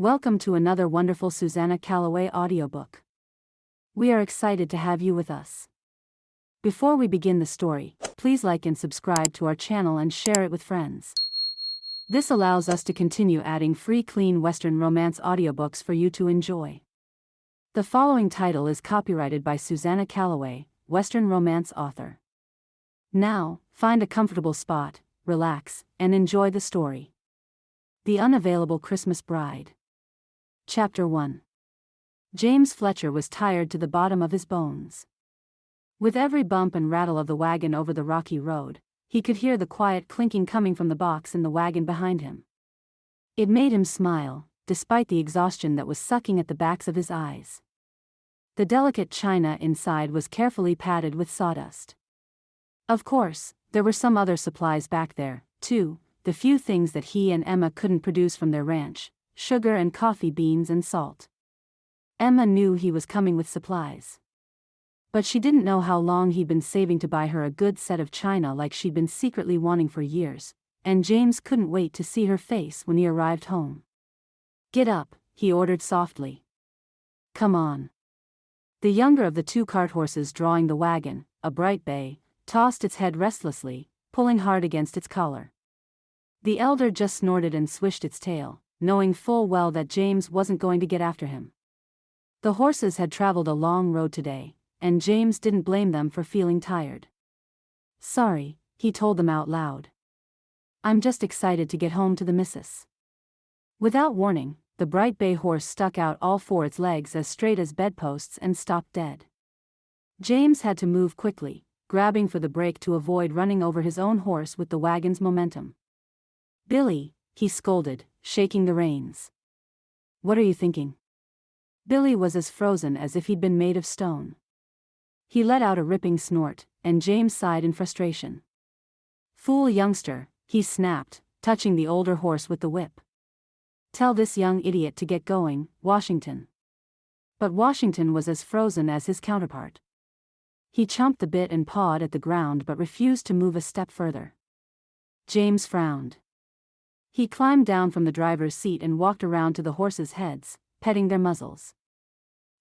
Welcome to another wonderful Susannah Calloway audiobook. We are excited to have you with us. Before we begin the story, please like and subscribe to our channel and share it with friends. This allows us to continue adding free clean Western romance audiobooks for you to enjoy. The following title is copyrighted by Susannah Calloway, Western romance author. Now, find a comfortable spot, relax, and enjoy the story. The Unavailable Christmas Bride. Chapter 1. James Fletcher was tired to the bottom of his bones. With every bump and rattle of the wagon over the rocky road, he could hear the quiet clinking coming from the box in the wagon behind him. It made him smile, despite the exhaustion that was sucking at the backs of his eyes. The delicate china inside was carefully padded with sawdust. Of course, there were some other supplies back there, too, the few things that he and Emma couldn't produce from their ranch: sugar and coffee beans and salt. Emma knew he was coming with supplies. But she didn't know how long he'd been saving to buy her a good set of china like she'd been secretly wanting for years, and James couldn't wait to see her face when he arrived home. "Get up," he ordered softly. "Come on." The younger of the two cart horses drawing the wagon, a bright bay, tossed its head restlessly, pulling hard against its collar. The elder just snorted and swished its tail, knowing full well that James wasn't going to get after him. The horses had traveled a long road today, and James didn't blame them for feeling tired. "Sorry," he told them out loud. "I'm just excited to get home to the missus." Without warning, the bright bay horse stuck out all four its legs as straight as bedposts and stopped dead. James had to move quickly, grabbing for the brake to avoid running over his own horse with the wagon's momentum. "Billy," he scolded, shaking the reins. "What are you thinking?" Billy was as frozen as if he'd been made of stone. He let out a ripping snort, and James sighed in frustration. "Fool youngster," he snapped, touching the older horse with the whip. "Tell this young idiot to get going, Washington." But Washington was as frozen as his counterpart. He chomped the bit and pawed at the ground but refused to move a step further. James frowned. He climbed down from the driver's seat and walked around to the horses' heads, petting their muzzles.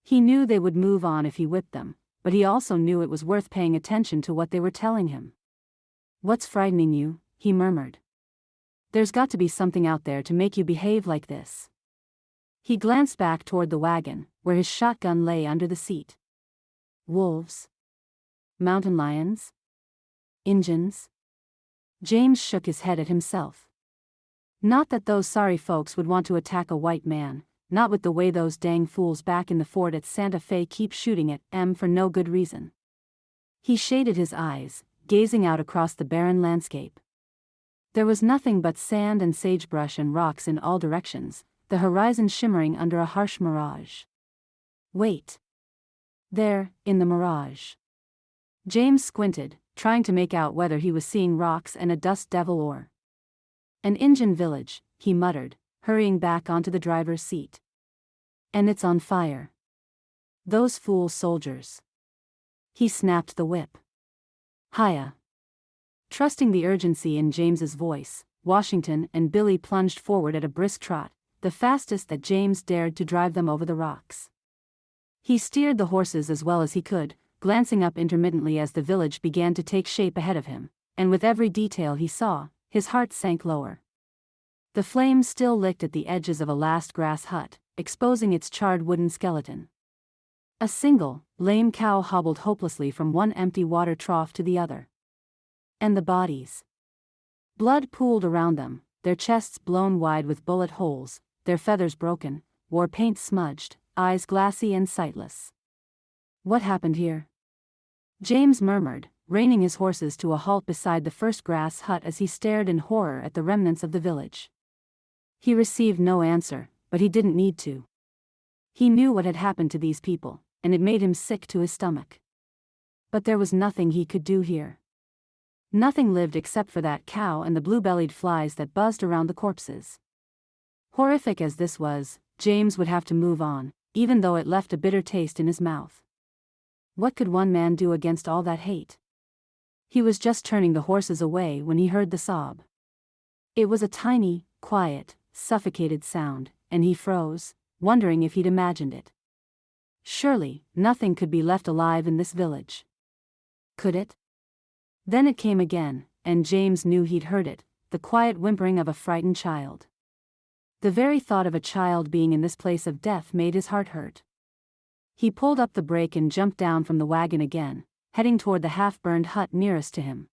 He knew they would move on if he whipped them, but he also knew it was worth paying attention to what they were telling him. "What's frightening you?" he murmured. "There's got to be something out there to make you behave like this." He glanced back toward the wagon, where his shotgun lay under the seat. "Wolves? Mountain lions? Injuns?" James shook his head at himself. Not that those sorry folks would want to attack a white man, not with the way those dang fools back in the fort at Santa Fe keep shooting at M for no good reason. He shaded his eyes, gazing out across the barren landscape. There was nothing but sand and sagebrush and rocks in all directions, the horizon shimmering under a harsh mirage. Wait. There, in the mirage. James squinted, trying to make out whether he was seeing rocks and a dust devil or an Injun village, he muttered, hurrying back onto the driver's seat. "And it's on fire. Those fool soldiers." He snapped the whip. "Hiya." Trusting the urgency in James's voice, Washington and Billy plunged forward at a brisk trot, the fastest that James dared to drive them over the rocks. He steered the horses as well as he could, glancing up intermittently as the village began to take shape ahead of him, and with every detail he saw, his heart sank lower. The flames still licked at the edges of a last grass hut, exposing its charred wooden skeleton. A single, lame cow hobbled hopelessly from one empty water trough to the other. And the bodies. Blood pooled around them, their chests blown wide with bullet holes, their feathers broken, war paint smudged, eyes glassy and sightless. "What happened here?" James murmured, reining his horses to a halt beside the first grass hut as he stared in horror at the remnants of the village. He received no answer, but he didn't need to. He knew what had happened to these people, and it made him sick to his stomach. But there was nothing he could do here. Nothing lived except for that cow and the blue-bellied flies that buzzed around the corpses. Horrific as this was, James would have to move on, even though it left a bitter taste in his mouth. What could one man do against all that hate? He was just turning the horses away when he heard the sob. It was a tiny, quiet, suffocated sound, and he froze, wondering if he'd imagined it. Surely, nothing could be left alive in this village. Could it? Then it came again, and James knew he'd heard it, the quiet whimpering of a frightened child. The very thought of a child being in this place of death made his heart hurt. He pulled up the brake and jumped down from the wagon again, heading toward the half-burned hut nearest to him.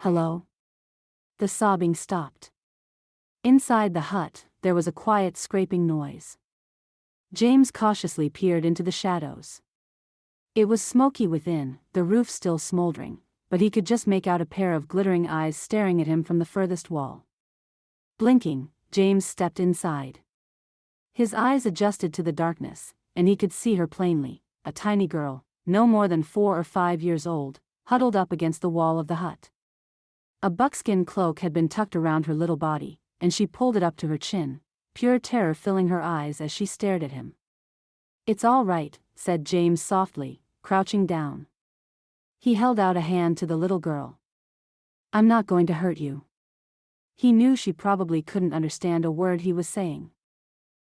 "Hello?" The sobbing stopped. Inside the hut, there was a quiet scraping noise. James cautiously peered into the shadows. It was smoky within, the roof still smoldering, but he could just make out a pair of glittering eyes staring at him from the furthest wall. Blinking, James stepped inside. His eyes adjusted to the darkness, and he could see her plainly, a tiny girl, no more than 4 or 5 years old, huddled up against the wall of the hut. A buckskin cloak had been tucked around her little body, and she pulled it up to her chin, pure terror filling her eyes as she stared at him. "It's all right," said James softly, crouching down. He held out a hand to the little girl. "I'm not going to hurt you." He knew she probably couldn't understand a word he was saying.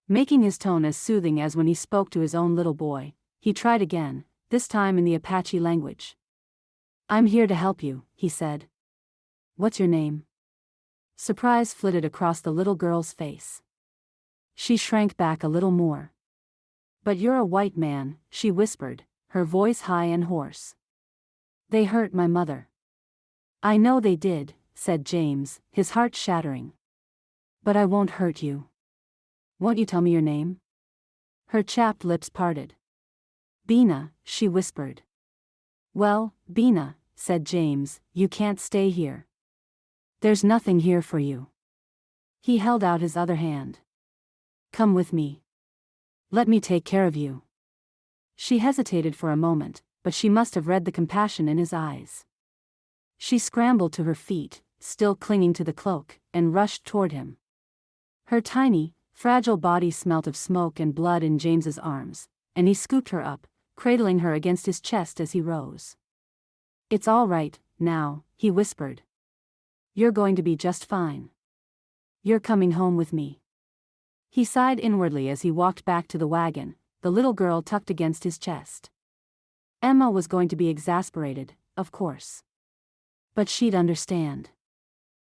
Making his tone as soothing as when he spoke to his own little boy, he tried again, this time in the Apache language. "I'm here to help you," he said. "What's your name?" Surprise flitted across the little girl's face. She shrank back a little more. "But you're a white man," she whispered, her voice high and hoarse. "They hurt my mother." "I know they did," said James, his heart shattering. "But I won't hurt you." "Won't you tell me your name?" Her chapped lips parted. "Bina," she whispered. "Well, Bina," said James, "you can't stay here. There's nothing here for you." He held out his other hand. "Come with me. Let me take care of you." She hesitated for a moment, but she must have read the compassion in his eyes. She scrambled to her feet, still clinging to the cloak, and rushed toward him. Her tiny, fragile body smelt of smoke and blood in James's arms, and he scooped her up, cradling her against his chest as he rose. "It's all right, now," he whispered. "You're going to be just fine. You're coming home with me." He sighed inwardly as he walked back to the wagon, the little girl tucked against his chest. Emma was going to be exasperated, of course. But she'd understand.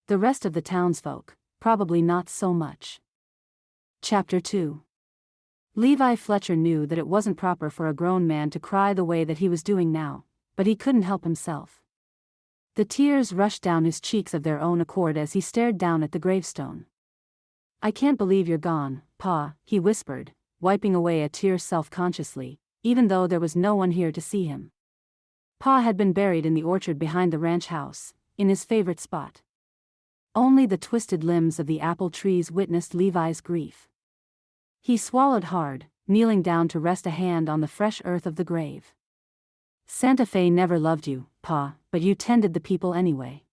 The rest of the townsfolk, probably not so much. Chapter 2. Levi Fletcher knew that it wasn't proper for a grown man to cry the way that he was doing now, but he couldn't help himself. The tears rushed down his cheeks of their own accord as he stared down at the gravestone. "I can't believe you're gone, Pa," he whispered, wiping away a tear self-consciously, even though there was no one here to see him. Pa had been buried in the orchard behind the ranch house, in his favorite spot. Only the twisted limbs of the apple trees witnessed Levi's grief. He swallowed hard, kneeling down to rest a hand on the fresh earth of the grave. "Santa Fe never loved you, Pa, but you tended the people anyway.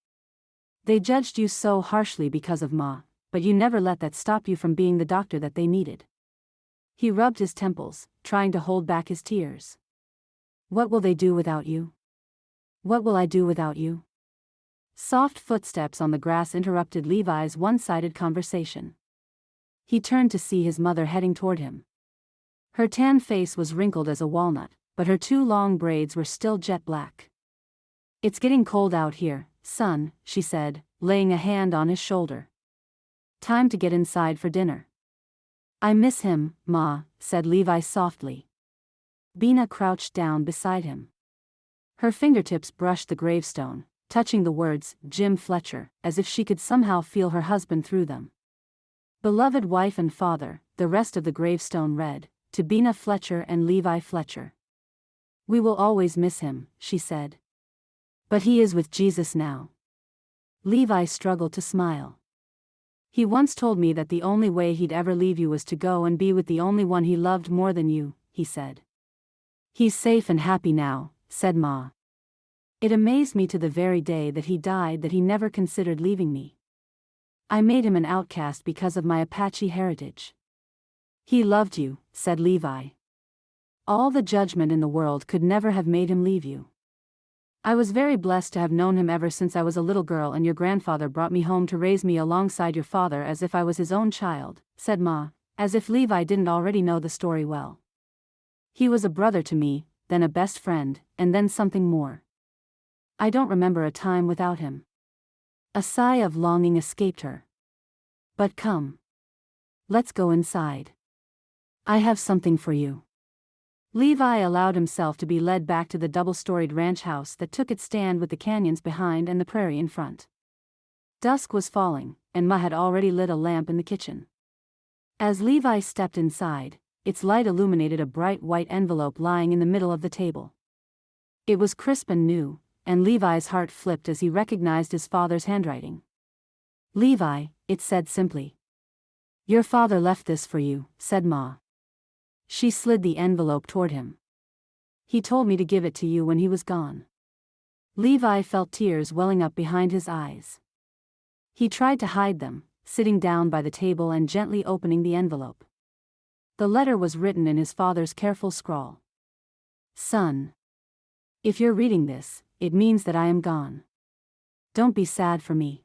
They judged you so harshly because of Ma, but you never let that stop you from being the doctor that they needed." He rubbed his temples, trying to hold back his tears. "What will they do without you? What will I do without you?" Soft footsteps on the grass interrupted Levi's one-sided conversation. He turned to see his mother heading toward him. Her tan face was wrinkled as a walnut, but her 2 long braids were still jet black. "It's getting cold out here, son," she said, laying a hand on his shoulder. "Time to get inside for dinner." "I miss him, Ma," said Levi softly. Bina crouched down beside him. Her fingertips brushed the gravestone, touching the words, "Jim Fletcher," as if she could somehow feel her husband through them. "Beloved wife and father," the rest of the gravestone read, "to Bina Fletcher and Levi Fletcher. We will always miss him," she said. "But he is with Jesus now." Levi struggled to smile. "He once told me that the only way he'd ever leave you was to go and be with the only one he loved more than you," he said. "He's safe and happy now," said Ma. "It amazed me to the very day that he died that he never considered leaving me. I made him an outcast because of my Apache heritage." "He loved you," said Levi. "All the judgment in the world could never have made him leave you. I was very blessed to have known him ever since I was a little girl, and your grandfather brought me home to raise me alongside your father as if I was his own child," said Ma, As if Levi didn't already know the story well. He was a brother to me, then a best friend, and then something more. I don't remember a time without him. A sigh of longing escaped her. But come. Let's go inside. I have something for you. Levi allowed himself to be led back to the double-storied ranch house that took its stand with the canyons behind and the prairie in front. Dusk was falling, and Ma had already lit a lamp in the kitchen. As Levi stepped inside, its light illuminated a bright white envelope lying in the middle of the table. It was crisp and new, and Levi's heart flipped as he recognized his father's handwriting. Levi, it said simply. Your father left this for you, said Ma. She slid the envelope toward him. He told me to give it to you when he was gone. Levi felt tears welling up behind his eyes. He tried to hide them, sitting down by the table and gently opening the envelope. The letter was written in his father's careful scrawl. Son. If you're reading this, it means that I am gone. Don't be sad for me.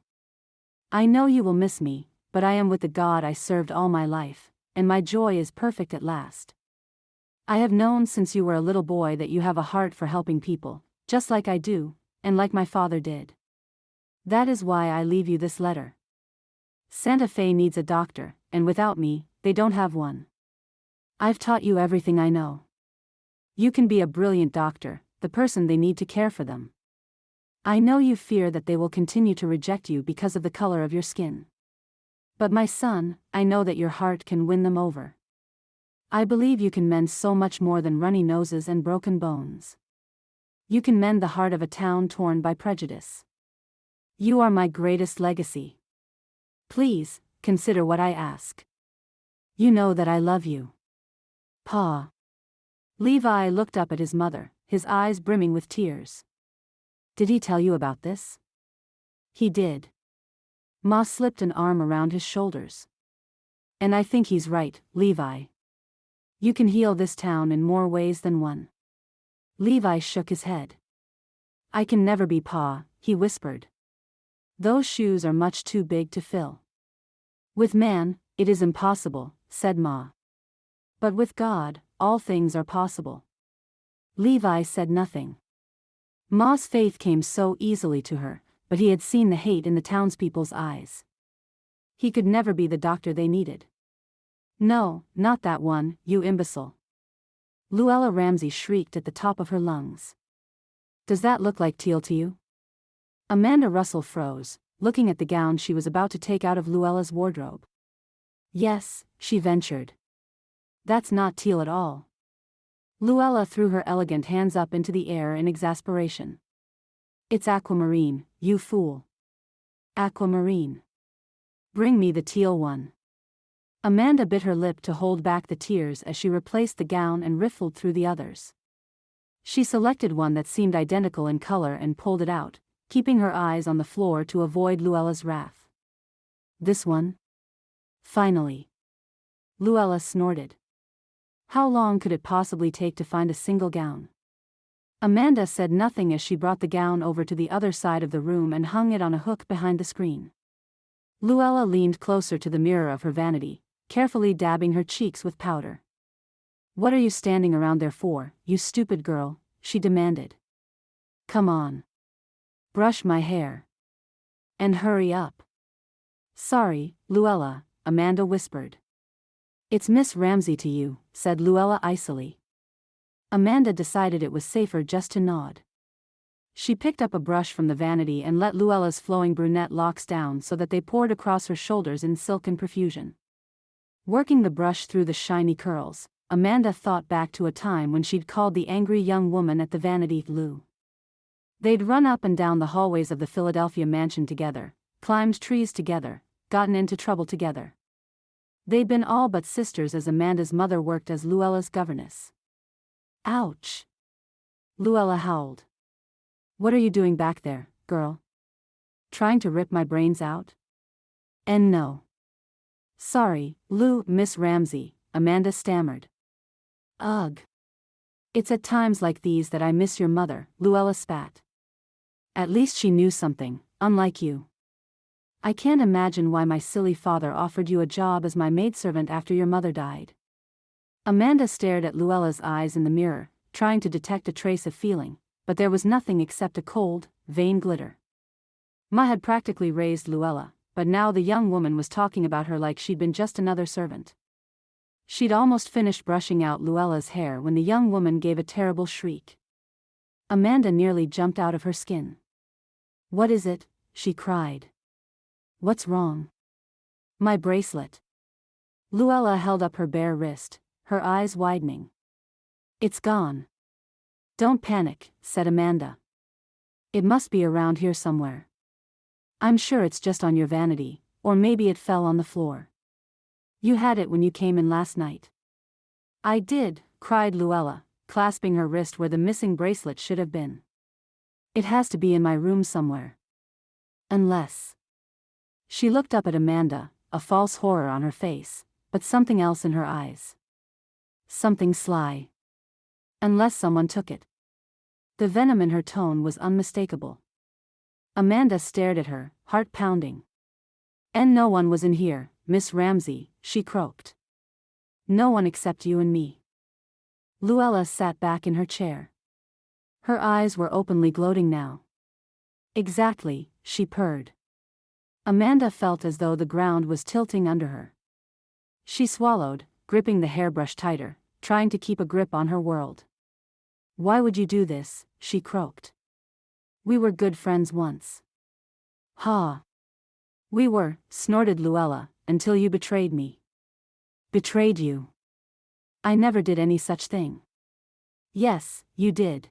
I know you will miss me, but I am with the God I served all my life, and my joy is perfect at last. I have known since you were a little boy that you have a heart for helping people, just like I do, and like my father did. That is why I leave you this letter. Santa Fe needs a doctor, and without me, they don't have one. I've taught you everything I know. You can be a brilliant doctor, the person they need to care for them. I know you fear that they will continue to reject you because of the color of your skin. But my son, I know that your heart can win them over. I believe you can mend so much more than runny noses and broken bones. You can mend the heart of a town torn by prejudice. You are my greatest legacy. Please, consider what I ask. You know that I love you. Pa. Levi looked up at his mother, his eyes brimming with tears. Did he tell you about this? He did. Ma slipped an arm around his shoulders. And I think he's right, Levi. You can heal this town in more ways than one. Levi shook his head. I can never be Pa, he whispered. Those shoes are much too big to fill. With man, it is impossible, said Ma. But with God, all things are possible. Levi said nothing. Ma's faith came so easily to her, but he had seen the hate in the townspeople's eyes. He could never be the doctor they needed. No, not that one, you imbecile. Luella Ramsey shrieked at the top of her lungs. Does that look like teal to you? Amanda Russell froze, looking at the gown she was about to take out of Luella's wardrobe. Yes, she ventured. That's not teal at all. Luella threw her elegant hands up into the air in exasperation. It's aquamarine, you fool. Aquamarine. Bring me the teal one. Amanda bit her lip to hold back the tears as she replaced the gown and riffled through the others. She selected one that seemed identical in color and pulled it out, keeping her eyes on the floor to avoid Luella's wrath. This one? Finally. Luella snorted. How long could it possibly take to find a single gown? Amanda said nothing as she brought the gown over to the other side of the room and hung it on a hook behind the screen. Luella leaned closer to the mirror of her vanity, carefully dabbing her cheeks with powder. What are you standing around there for, you stupid girl? She demanded. Come on. Brush my hair. And hurry up. Sorry, Luella, Amanda whispered. It's Miss Ramsey to you, said Luella icily. Amanda decided it was safer just to nod. She picked up a brush from the vanity and let Luella's flowing brunette locks down so that they poured across her shoulders in silken profusion. Working the brush through the shiny curls, Amanda thought back to a time when she'd called the angry young woman at the vanity Lou. They'd run up and down the hallways of the Philadelphia mansion together, climbed trees together, gotten into trouble together. They'd been all but sisters as Amanda's mother worked as Luella's governess. Ouch! Luella howled. What are you doing back there, girl? Trying to rip my brains out? And no. Sorry, Miss Ramsey, Amanda stammered. Ugh. It's at times like these that I miss your mother, Luella spat. At least she knew something, unlike you. I can't imagine why my silly father offered you a job as my maidservant after your mother died. Amanda stared at Luella's eyes in the mirror, trying to detect a trace of feeling, but there was nothing except a cold, vain glitter. Ma had practically raised Luella, but now the young woman was talking about her like she'd been just another servant. She'd almost finished brushing out Luella's hair when the young woman gave a terrible shriek. Amanda nearly jumped out of her skin. "What is it?" she cried. "What's wrong?" "My bracelet." Luella held up her bare wrist, her eyes widening. "It's gone." "Don't panic," said Amanda. "It must be around here somewhere. I'm sure it's just on your vanity, or maybe it fell on the floor. You had it when you came in last night." "I did," cried Luella, clasping her wrist where the missing bracelet should have been. "It has to be in my room somewhere. Unless..." She looked up at Amanda, a false horror on her face, but something else in her eyes. Something sly. "Unless someone took it." The venom in her tone was unmistakable. Amanda stared at her, heart pounding. "And no one was in here, Miss Ramsey," she croaked. "No one except you and me." Luella sat back in her chair. Her eyes were openly gloating now. "Exactly," she purred. Amanda felt as though the ground was tilting under her. She swallowed, gripping the hairbrush tighter, trying to keep a grip on her world. "Why would you do this?" she croaked. "We were good friends once." "Ha! We were," snorted Luella, "until you betrayed me." "Betrayed you? I never did any such thing." "Yes, you did."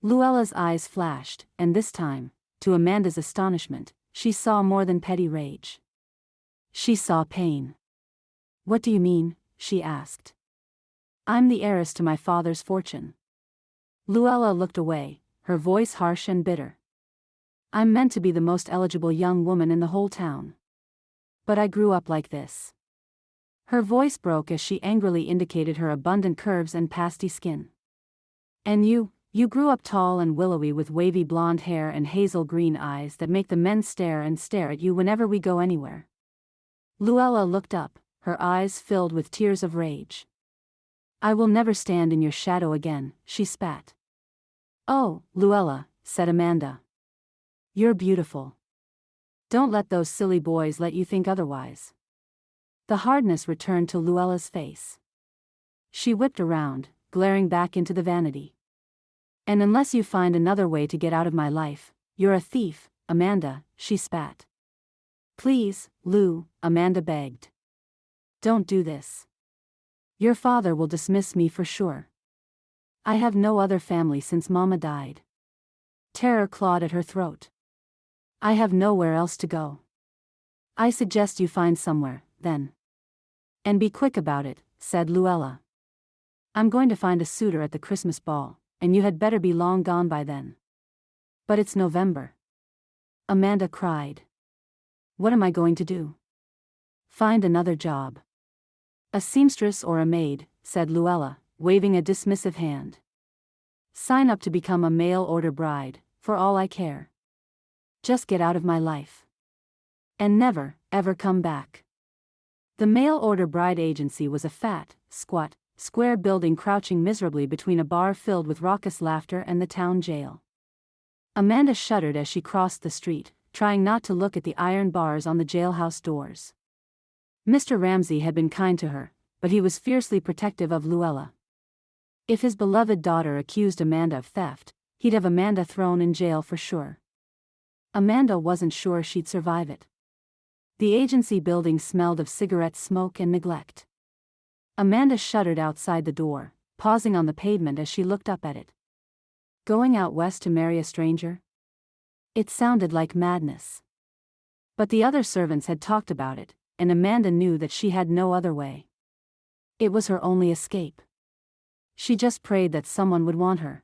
Luella's eyes flashed, and this time, to Amanda's astonishment, she saw more than petty rage. She saw pain. "What do you mean?" she asked. "I'm the heiress to my father's fortune." Luella looked away, her voice harsh and bitter. "I'm meant to be the most eligible young woman in the whole town. But I grew up like this." Her voice broke as she angrily indicated her abundant curves and pasty skin. "And you grew up tall and willowy with wavy blonde hair and hazel green eyes that make the men stare and stare at you whenever we go anywhere." Luella looked up, her eyes filled with tears of rage. "I will never stand in your shadow again," she spat. "Oh, Luella," said Amanda. "You're beautiful. Don't let those silly boys let you think otherwise." The hardness returned to Luella's face. She whipped around, glaring back into the vanity. "And unless you find another way to get out of my life, you're a thief, Amanda," she spat. "Please, Lou," Amanda begged. "Don't do this. Your father will dismiss me for sure. I have no other family since Mama died." Terror clawed at her throat. "I have nowhere else to go. I suggest you find somewhere, then. And be quick about it," said Luella. "I'm going to find a suitor at the Christmas ball, and you had better be long gone by then." "But it's November." Amanda cried. "What am I going to do?" "Find another job. A seamstress or a maid," said Luella, waving a dismissive hand. "Sign up to become a mail-order bride, for all I care. Just get out of my life. And never, ever come back." The mail-order bride agency was a fat, squat, square building crouching miserably between a bar filled with raucous laughter and the town jail. Amanda shuddered as she crossed the street, trying not to look at the iron bars on the jailhouse doors. Mr. Ramsey had been kind to her, but he was fiercely protective of Luella. If his beloved daughter accused Amanda of theft, he'd have Amanda thrown in jail for sure. Amanda wasn't sure she'd survive it. The agency building smelled of cigarette smoke and neglect. Amanda shuddered outside the door, pausing on the pavement as she looked up at it. Going out west to marry a stranger? It sounded like madness. But the other servants had talked about it, and Amanda knew that she had no other way. It was her only escape. She just prayed that someone would want her.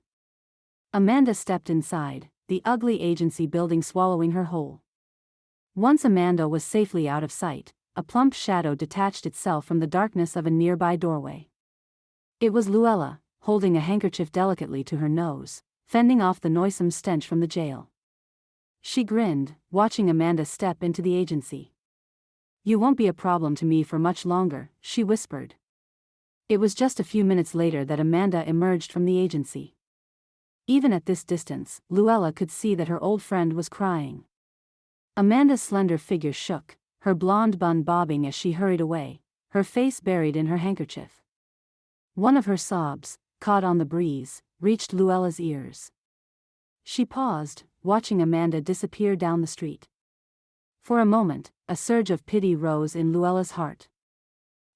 Amanda stepped inside, the ugly agency building swallowing her whole. Once Amanda was safely out of sight, a plump shadow detached itself from the darkness of a nearby doorway. It was Luella, holding a handkerchief delicately to her nose, fending off the noisome stench from the jail. She grinned, watching Amanda step into the agency. "You won't be a problem to me for much longer," she whispered. It was just a few minutes later that Amanda emerged from the agency. Even at this distance, Luella could see that her old friend was crying. Amanda's slender figure shook, her blonde bun bobbing as she hurried away, her face buried in her handkerchief. One of her sobs, caught on the breeze, reached Luella's ears. She paused, watching Amanda disappear down the street. For a moment, a surge of pity rose in Luella's heart.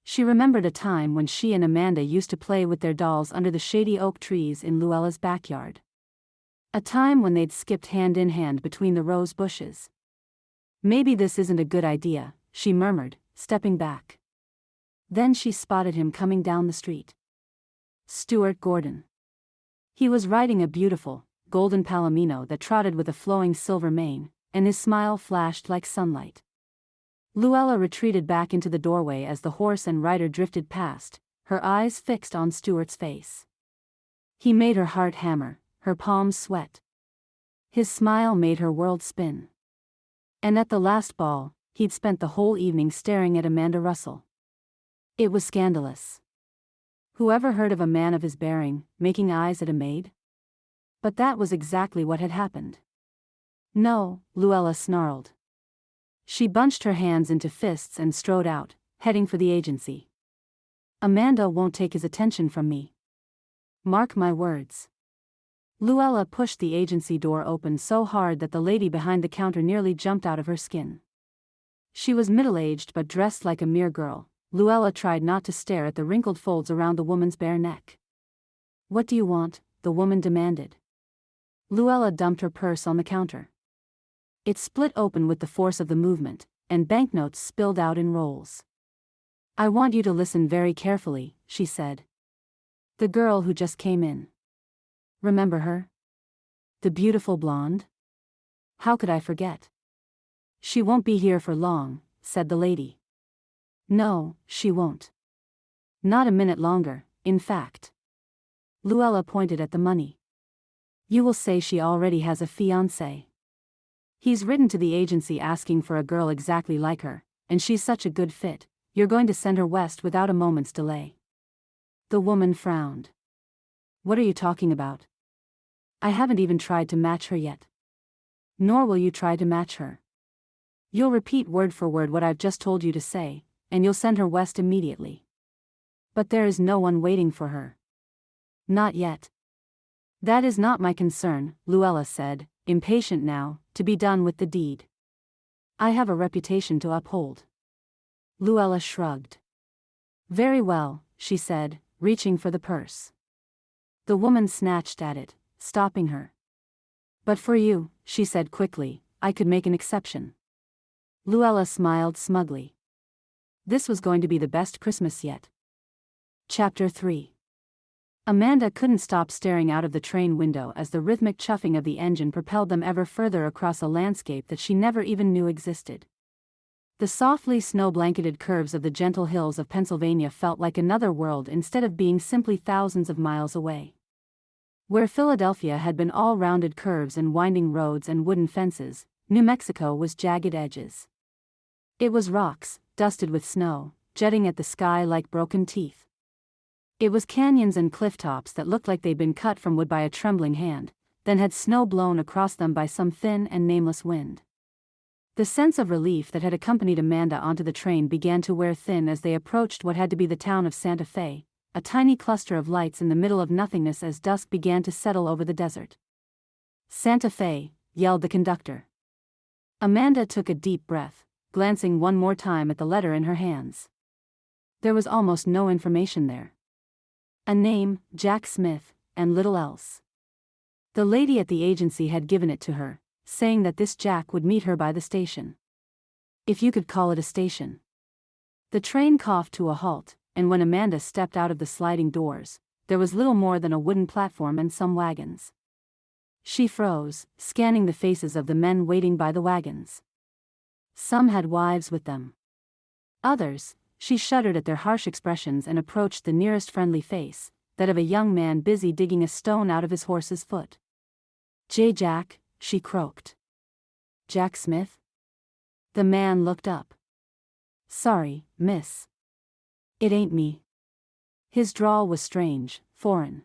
She remembered a time when she and Amanda used to play with their dolls under the shady oak trees in Luella's backyard. A time when they'd skipped hand in hand between the rose bushes. "Maybe this isn't a good idea," she murmured, stepping back. Then she spotted him coming down the street. Stuart Gordon. He was riding a beautiful, golden palomino that trotted with a flowing silver mane, and his smile flashed like sunlight. Luella retreated back into the doorway as the horse and rider drifted past, her eyes fixed on Stuart's face. He made her heart hammer, her palms sweat. His smile made her world spin. And at the last ball, he'd spent the whole evening staring at Amanda Russell. It was scandalous. Whoever heard of a man of his bearing, making eyes at a maid? But that was exactly what had happened. "No," Luella snarled. She bunched her hands into fists and strode out, heading for the agency. "Amanda won't take his attention from me. Mark my words." Luella pushed the agency door open so hard that the lady behind the counter nearly jumped out of her skin. She was middle-aged but dressed like a mere girl. Luella tried not to stare at the wrinkled folds around the woman's bare neck. "What do you want?" the woman demanded. Luella dumped her purse on the counter. It split open with the force of the movement, and banknotes spilled out in rolls. "I want you to listen very carefully," she said. "The girl who just came in. Remember her? The beautiful blonde? How could I forget? She won't be here for long," said the lady. "No, she won't. Not a minute longer, in fact." Luella pointed at the money. "You will say she already has a fiancé. He's written to the agency asking for a girl exactly like her, and she's such a good fit, you're going to send her west without a moment's delay." The woman frowned. "What are you talking about? I haven't even tried to match her yet. Nor will you try to match her. You'll repeat word for word what I've just told you to say, and you'll send her west immediately. But there is no one waiting for her. Not yet." "That is not my concern," Luella said, impatient now, to be done with the deed. "I have a reputation to uphold." Luella shrugged. "Very well," she said, reaching for the purse. The woman snatched at it, stopping her. "But for you," she said quickly, "I could make an exception." Luella smiled smugly. This was going to be the best Christmas yet. Chapter 3. Amanda couldn't stop staring out of the train window as the rhythmic chuffing of the engine propelled them ever further across a landscape that she never even knew existed. The softly snow-blanketed curves of the gentle hills of Pennsylvania felt like another world instead of being simply thousands of miles away. Where Philadelphia had been all rounded curves and winding roads and wooden fences, New Mexico was jagged edges. It was rocks, dusted with snow, jutting at the sky like broken teeth. It was canyons and cliff tops that looked like they'd been cut from wood by a trembling hand, then had snow blown across them by some thin and nameless wind. The sense of relief that had accompanied Amanda onto the train began to wear thin as they approached what had to be the town of Santa Fe, a tiny cluster of lights in the middle of nothingness as dusk began to settle over the desert. "Santa Fe," yelled the conductor. Amanda took a deep breath, glancing one more time at the letter in her hands. There was almost no information there. A name, Jack Smith, and little else. The lady at the agency had given it to her, saying that this Jack would meet her by the station. If you could call it a station. The train coughed to a halt, and when Amanda stepped out of the sliding doors, there was little more than a wooden platform and some wagons. She froze, scanning the faces of the men waiting by the wagons. Some had wives with them. Others, she shuddered at their harsh expressions and approached the nearest friendly face, that of a young man busy digging a stone out of his horse's foot. "Jack," she croaked. Jack Smith?" The man looked up. "Sorry, miss. It ain't me." His drawl was strange, foreign.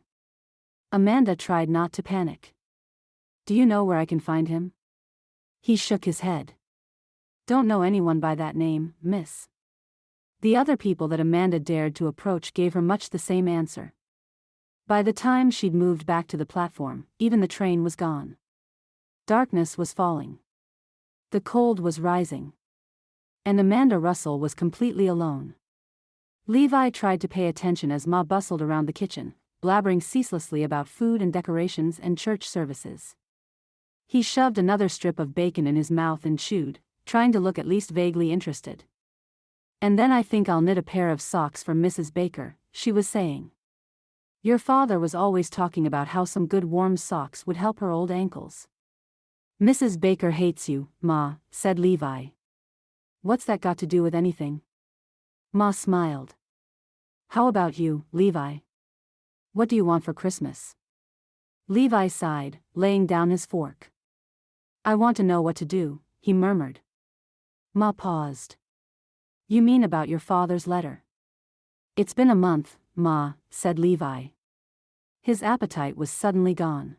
Amanda tried not to panic. "Do you know where I can find him?" He shook his head. "Don't know anyone by that name, miss." The other people that Amanda dared to approach gave her much the same answer. By the time she'd moved back to the platform, even the train was gone. Darkness was falling. The cold was rising. And Amanda Russell was completely alone. Levi tried to pay attention as Ma bustled around the kitchen, blabbering ceaselessly about food and decorations and church services. He shoved another strip of bacon in his mouth and chewed, trying to look at least vaguely interested. "And then I think I'll knit a pair of socks for Mrs. Baker," she was saying. "Your father was always talking about how some good warm socks would help her old ankles." "Mrs. Baker hates you, Ma," said Levi. "What's that got to do with anything?" Ma smiled. "How about you, Levi? What do you want for Christmas?" Levi sighed, laying down his fork. "I want to know what to do," he murmured. Ma paused. "You mean about your father's letter?" "It's been a month, Ma," said Levi. His appetite was suddenly gone.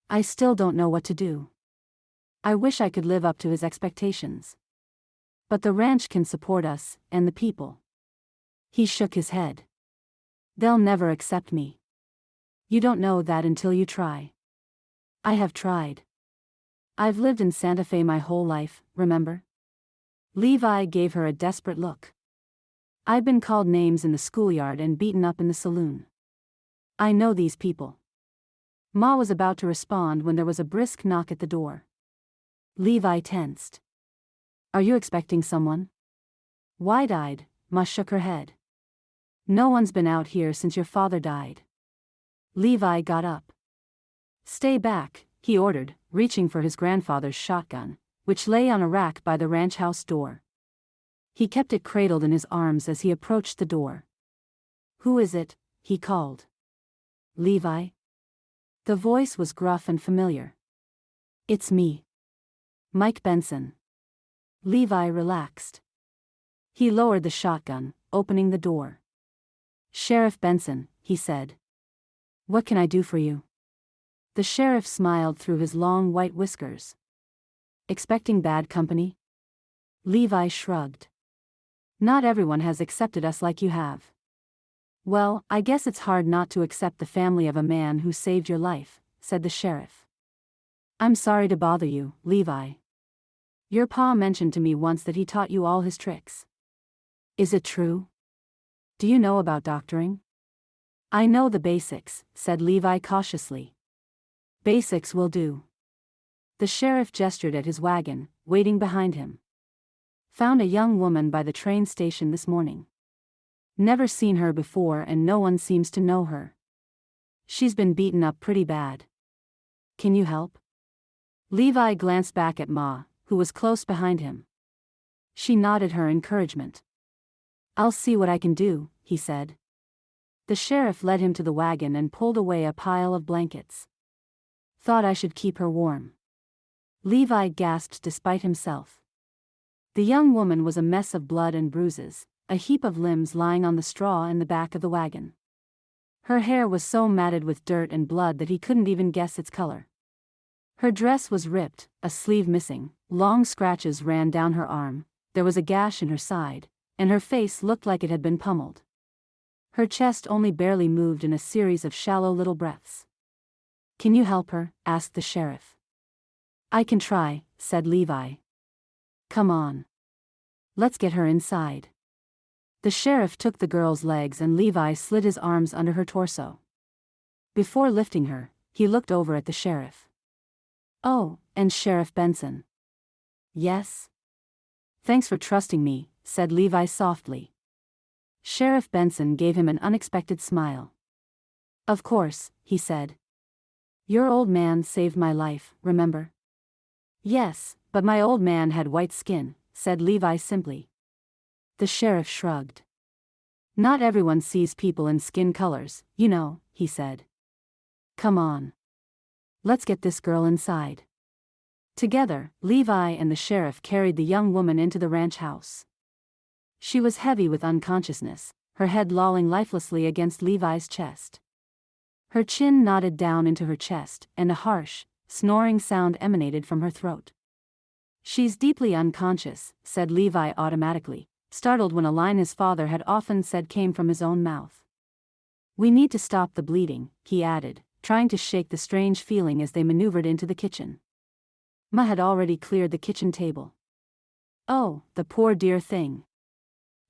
"I still don't know what to do. I wish I could live up to his expectations. But the ranch can support us, and the people." He shook his head. "They'll never accept me." "You don't know that until you try." "I have tried. I've lived in Santa Fe my whole life, remember?" Levi gave her a desperate look. "I've been called names in the schoolyard and beaten up in the saloon. I know these people." Ma was about to respond when there was a brisk knock at the door. Levi tensed. "Are you expecting someone?" Wide-eyed, Ma shook her head. "No one's been out here since your father died." Levi got up. "Stay back," he ordered, reaching for his grandfather's shotgun, which lay on a rack by the ranch house door. He kept it cradled in his arms as he approached the door. "Who is it?" he called. "Levi?" The voice was gruff and familiar. "It's me. Mike Benson." Levi relaxed. He lowered the shotgun, opening the door. "Sheriff Benson," he said. "What can I do for you?" The sheriff smiled through his long white whiskers. "Expecting bad company?" Levi shrugged. "Not everyone has accepted us like you have." "Well, I guess it's hard not to accept the family of a man who saved your life," said the sheriff. "I'm sorry to bother you, Levi. Your pa mentioned to me once that he taught you all his tricks." "Is it true? Do you know about doctoring?" "I know the basics," said Levi cautiously. "Basics will do." The sheriff gestured at his wagon, waiting behind him. "Found a young woman by the train station this morning. Never seen her before and no one seems to know her. She's been beaten up pretty bad. Can you help?" Levi glanced back at Ma, who was close behind him. She nodded her encouragement. "I'll see what I can do," he said. The sheriff led him to the wagon and pulled away a pile of blankets. "Thought I should keep her warm." Levi gasped despite himself. The young woman was a mess of blood and bruises, a heap of limbs lying on the straw in the back of the wagon. Her hair was so matted with dirt and blood that he couldn't even guess its color. Her dress was ripped, a sleeve missing, long scratches ran down her arm, there was a gash in her side, and her face looked like it had been pummeled. Her chest only barely moved in a series of shallow little breaths. "Can you help her?" asked the sheriff. "I can try," said Levi. "Come on. Let's get her inside." The sheriff took the girl's legs and Levi slid his arms under her torso. Before lifting her, he looked over at the sheriff. "Oh, and Sheriff Benson." "Yes?" "Thanks for trusting me," said Levi softly. Sheriff Benson gave him an unexpected smile. "Of course," he said. "Your old man saved my life, remember?" "Yes, but my old man had white skin," said Levi simply. The sheriff shrugged. "Not everyone sees people in skin colors, you know," he said. "Come on. Let's get this girl inside." Together, Levi and the sheriff carried the young woman into the ranch house. She was heavy with unconsciousness, her head lolling lifelessly against Levi's chest. Her chin nodded down into her chest, and a harsh, snoring sound emanated from her throat. "She's deeply unconscious," said Levi automatically, startled when a line his father had often said came from his own mouth. "We need to stop the bleeding," he added, trying to shake the strange feeling as they maneuvered into the kitchen. Ma had already cleared the kitchen table. "Oh, the poor dear thing,"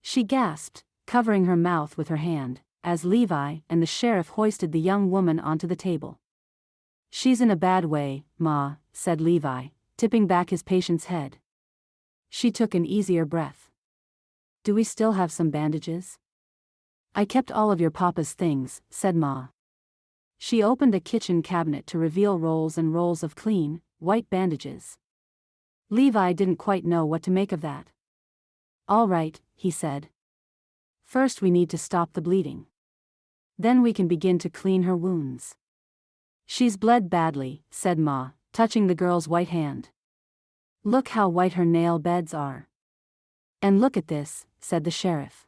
she gasped, covering her mouth with her hand, as Levi and the sheriff hoisted the young woman onto the table. "She's in a bad way, Ma," said Levi, tipping back his patient's head. She took an easier breath. "Do we still have some bandages?" "I kept all of your papa's things," said Ma. She opened a kitchen cabinet to reveal rolls and rolls of clean, white bandages. Levi didn't quite know what to make of that. "All right," he said. "First we need to stop the bleeding. Then we can begin to clean her wounds." "She's bled badly," said Ma, touching the girl's white hand. "Look how white her nail beds are." "And look at this," said the sheriff.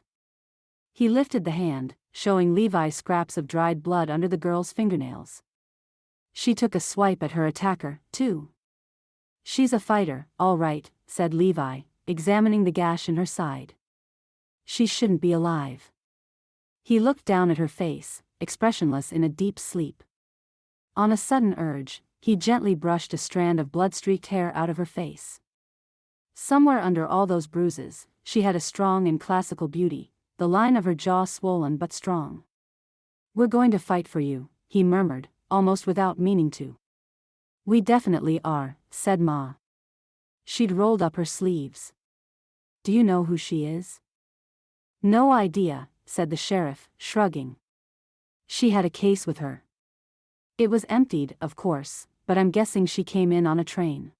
He lifted the hand, showing Levi scraps of dried blood under the girl's fingernails. She took a swipe at her attacker, too. "She's a fighter, all right," said Levi, examining the gash in her side. "She shouldn't be alive." He looked down at her face, expressionless in a deep sleep. On a sudden urge, he gently brushed a strand of blood-streaked hair out of her face. Somewhere under all those bruises, she had a strong and classical beauty, the line of her jaw swollen but strong. "We're going to fight for you," he murmured, almost without meaning to. "We definitely are," said Ma. She'd rolled up her sleeves. "Do you know who she is?" "No idea," said the sheriff, shrugging. "She had a case with her. It was emptied, of course, but I'm guessing she came in on a train.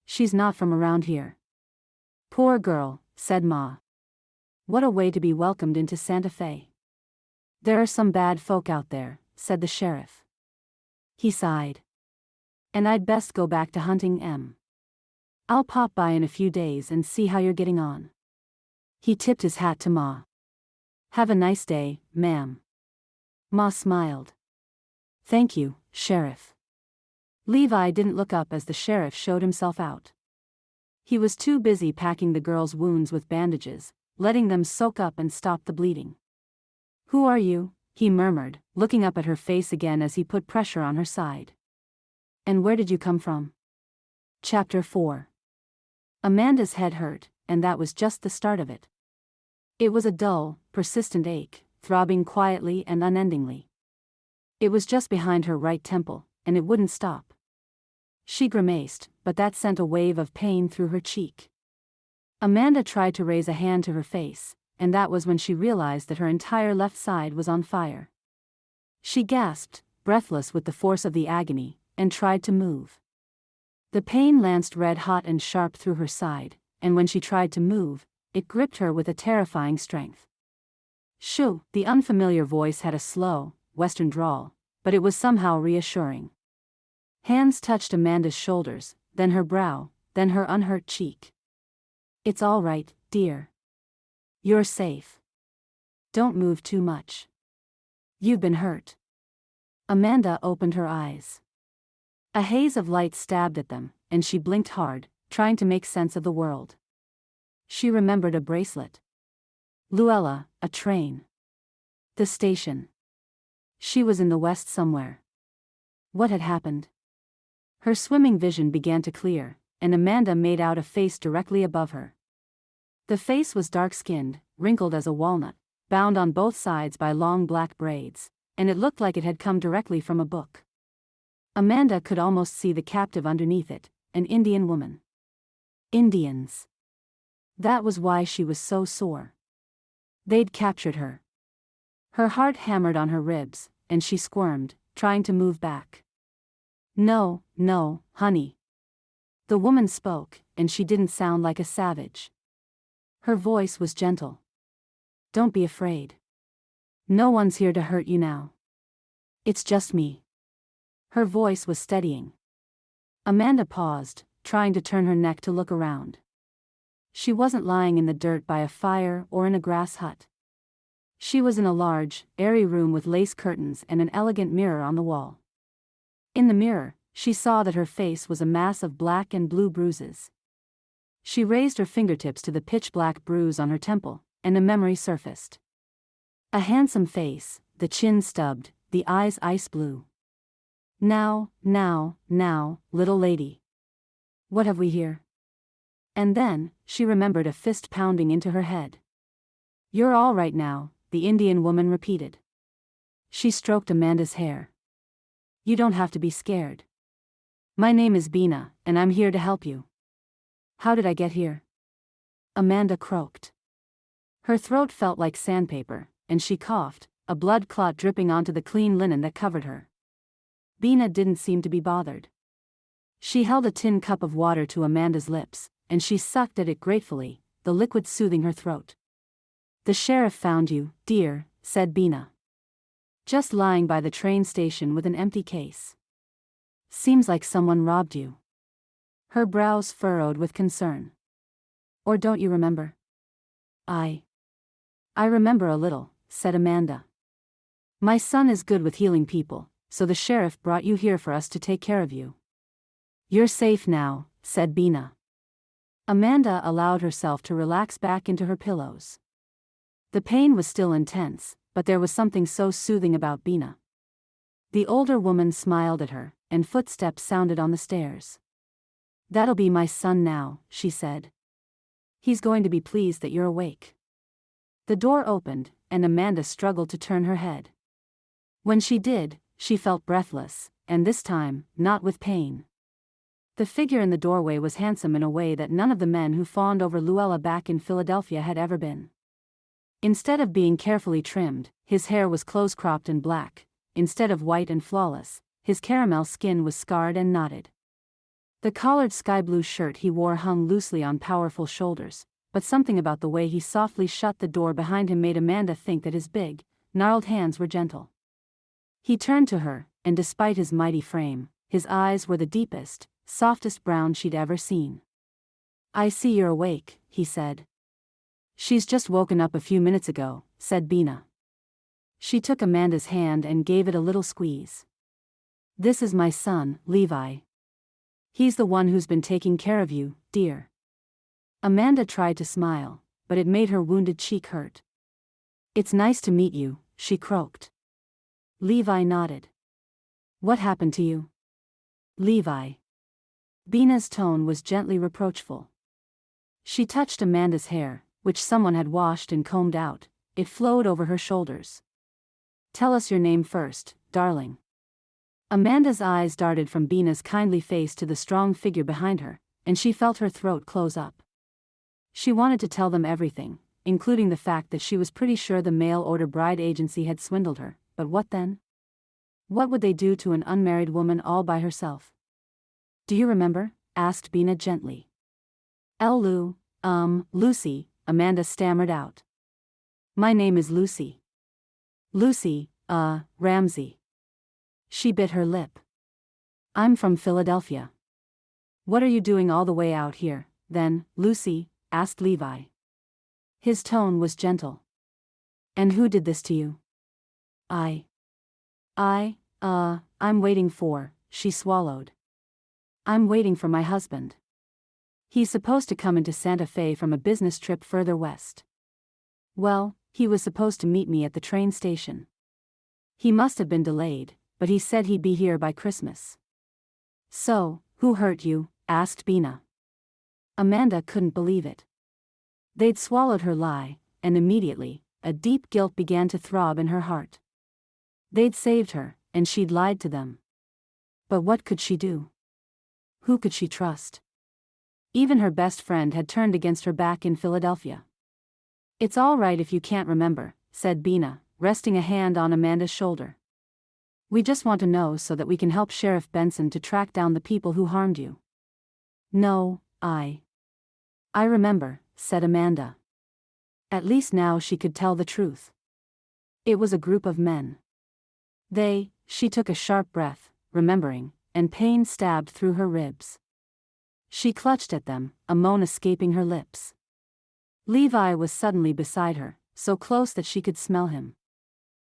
She's not from around here." "Poor girl," said Ma. "What a way to be welcomed into Santa Fe." "There are some bad folk out there," said the sheriff. He sighed. "And I'd best go back to hunting M. I'll pop by in a few days and see how you're getting on." He tipped his hat to Ma. "Have a nice day, ma'am." Ma smiled. "Thank you, Sheriff." Levi didn't look up as the sheriff showed himself out. He was too busy packing the girl's wounds with bandages, letting them soak up and stop the bleeding. "Who are you?" he murmured, looking up at her face again as he put pressure on her side. "And where did you come from?" Chapter 4. Amanda's head hurt, and that was just the start of it. It was a dull, persistent ache, throbbing quietly and unendingly. It was just behind her right temple, and it wouldn't stop. She grimaced, but that sent a wave of pain through her cheek. Amanda tried to raise a hand to her face, and that was when she realized that her entire left side was on fire. She gasped, breathless with the force of the agony, and tried to move. The pain lanced red-hot and sharp through her side, and when she tried to move, it gripped her with a terrifying strength. "Shoo!" The unfamiliar voice had a slow, Western drawl, but it was somehow reassuring. Hands touched Amanda's shoulders, then her brow, then her unhurt cheek. "It's all right, dear. You're safe. Don't move too much. You've been hurt." Amanda opened her eyes. A haze of light stabbed at them, and she blinked hard, trying to make sense of the world. She remembered a bracelet. Luella, a train. The station. She was in the West somewhere. What had happened? Her swimming vision began to clear, and Amanda made out a face directly above her. The face was dark-skinned, wrinkled as a walnut, bound on both sides by long black braids, and it looked like it had come directly from a book. Amanda could almost see the captive underneath it, an Indian woman. Indians. That was why she was so sore. They'd captured her. Her heart hammered on her ribs, and she squirmed, trying to move back. "No, no, honey." The woman spoke, and she didn't sound like a savage. Her voice was gentle. "Don't be afraid. No one's here to hurt you now. It's just me." Her voice was steadying. Amanda paused, trying to turn her neck to look around. She wasn't lying in the dirt by a fire or in a grass hut. She was in a large, airy room with lace curtains and an elegant mirror on the wall. In the mirror, she saw that her face was a mass of black and blue bruises. She raised her fingertips to the pitch-black bruise on her temple, and a memory surfaced. A handsome face, the chin stubbed, the eyes ice blue. Now, little lady. What have we here? And then, she remembered a fist pounding into her head. You're all right now, the Indian woman repeated. She stroked Amanda's hair. You don't have to be scared. My name is Bina, and I'm here to help you. How did I get here? Amanda croaked. Her throat felt like sandpaper, and she coughed, a blood clot dripping onto the clean linen that covered her. Bina didn't seem to be bothered. She held a tin cup of water to Amanda's lips, and she sucked at it gratefully, the liquid soothing her throat. The sheriff found you, dear, said Bina. Just lying by the train station with an empty case. Seems like someone robbed you. Her brows furrowed with concern. Or don't you remember? I remember a little, said Amanda. My son is good with healing people, so the sheriff brought you here for us to take care of you. You're safe now, said Bina. Amanda allowed herself to relax back into her pillows. The pain was still intense, but there was something so soothing about Bina. The older woman smiled at her, and footsteps sounded on the stairs. That'll be my son now, she said. He's going to be pleased that you're awake. The door opened, and Amanda struggled to turn her head. When she did, she felt breathless, and this time, not with pain. The figure in the doorway was handsome in a way that none of the men who fawned over Luella back in Philadelphia had ever been. Instead of being carefully trimmed, his hair was close-cropped and black. Instead of white and flawless, his caramel skin was scarred and knotted. The collared sky-blue shirt he wore hung loosely on powerful shoulders, but something about the way he softly shut the door behind him made Amanda think that his big, gnarled hands were gentle. He turned to her, and despite his mighty frame, his eyes were the deepest, softest brown she'd ever seen. I see you're awake, he said. She's just woken up a few minutes ago, said Bina. She took Amanda's hand and gave it a little squeeze. This is my son, Levi. He's the one who's been taking care of you, dear. Amanda tried to smile, but it made her wounded cheek hurt. It's nice to meet you, she croaked. Levi nodded. What happened to you? Levi. Bina's tone was gently reproachful. She touched Amanda's hair, which someone had washed and combed out. It flowed over her shoulders. Tell us your name first, darling. Amanda's eyes darted from Bina's kindly face to the strong figure behind her, and she felt her throat close up. She wanted to tell them everything, including the fact that she was pretty sure the mail-order bride agency had swindled her, but what then? What would they do to an unmarried woman all by herself? Do you remember? Asked Bina gently. Lucy, Amanda stammered out. My name is Lucy. Lucy, Ramsey. She bit her lip. I'm from Philadelphia. What are you doing all the way out here, then, Lucy? Asked Levi. His tone was gentle. And who did this to you? I'm waiting for, she swallowed. I'm waiting for my husband. He's supposed to come into Santa Fe from a business trip further west. Well, he was supposed to meet me at the train station. He must have been delayed, but he said he'd be here by Christmas. So, who hurt you? Asked Bina. Amanda couldn't believe it. They'd swallowed her lie, and immediately, a deep guilt began to throb in her heart. They'd saved her, and she'd lied to them. But what could she do? Who could she trust? Even her best friend had turned against her back in Philadelphia. It's all right if you can't remember, said Bina, resting a hand on Amanda's shoulder. We just want to know so that we can help Sheriff Benson to track down the people who harmed you. No, I remember, said Amanda. At least now she could tell the truth. It was a group of men. She took a sharp breath, remembering, and pain stabbed through her ribs. She clutched at them, a moan escaping her lips. Levi was suddenly beside her, so close that she could smell him.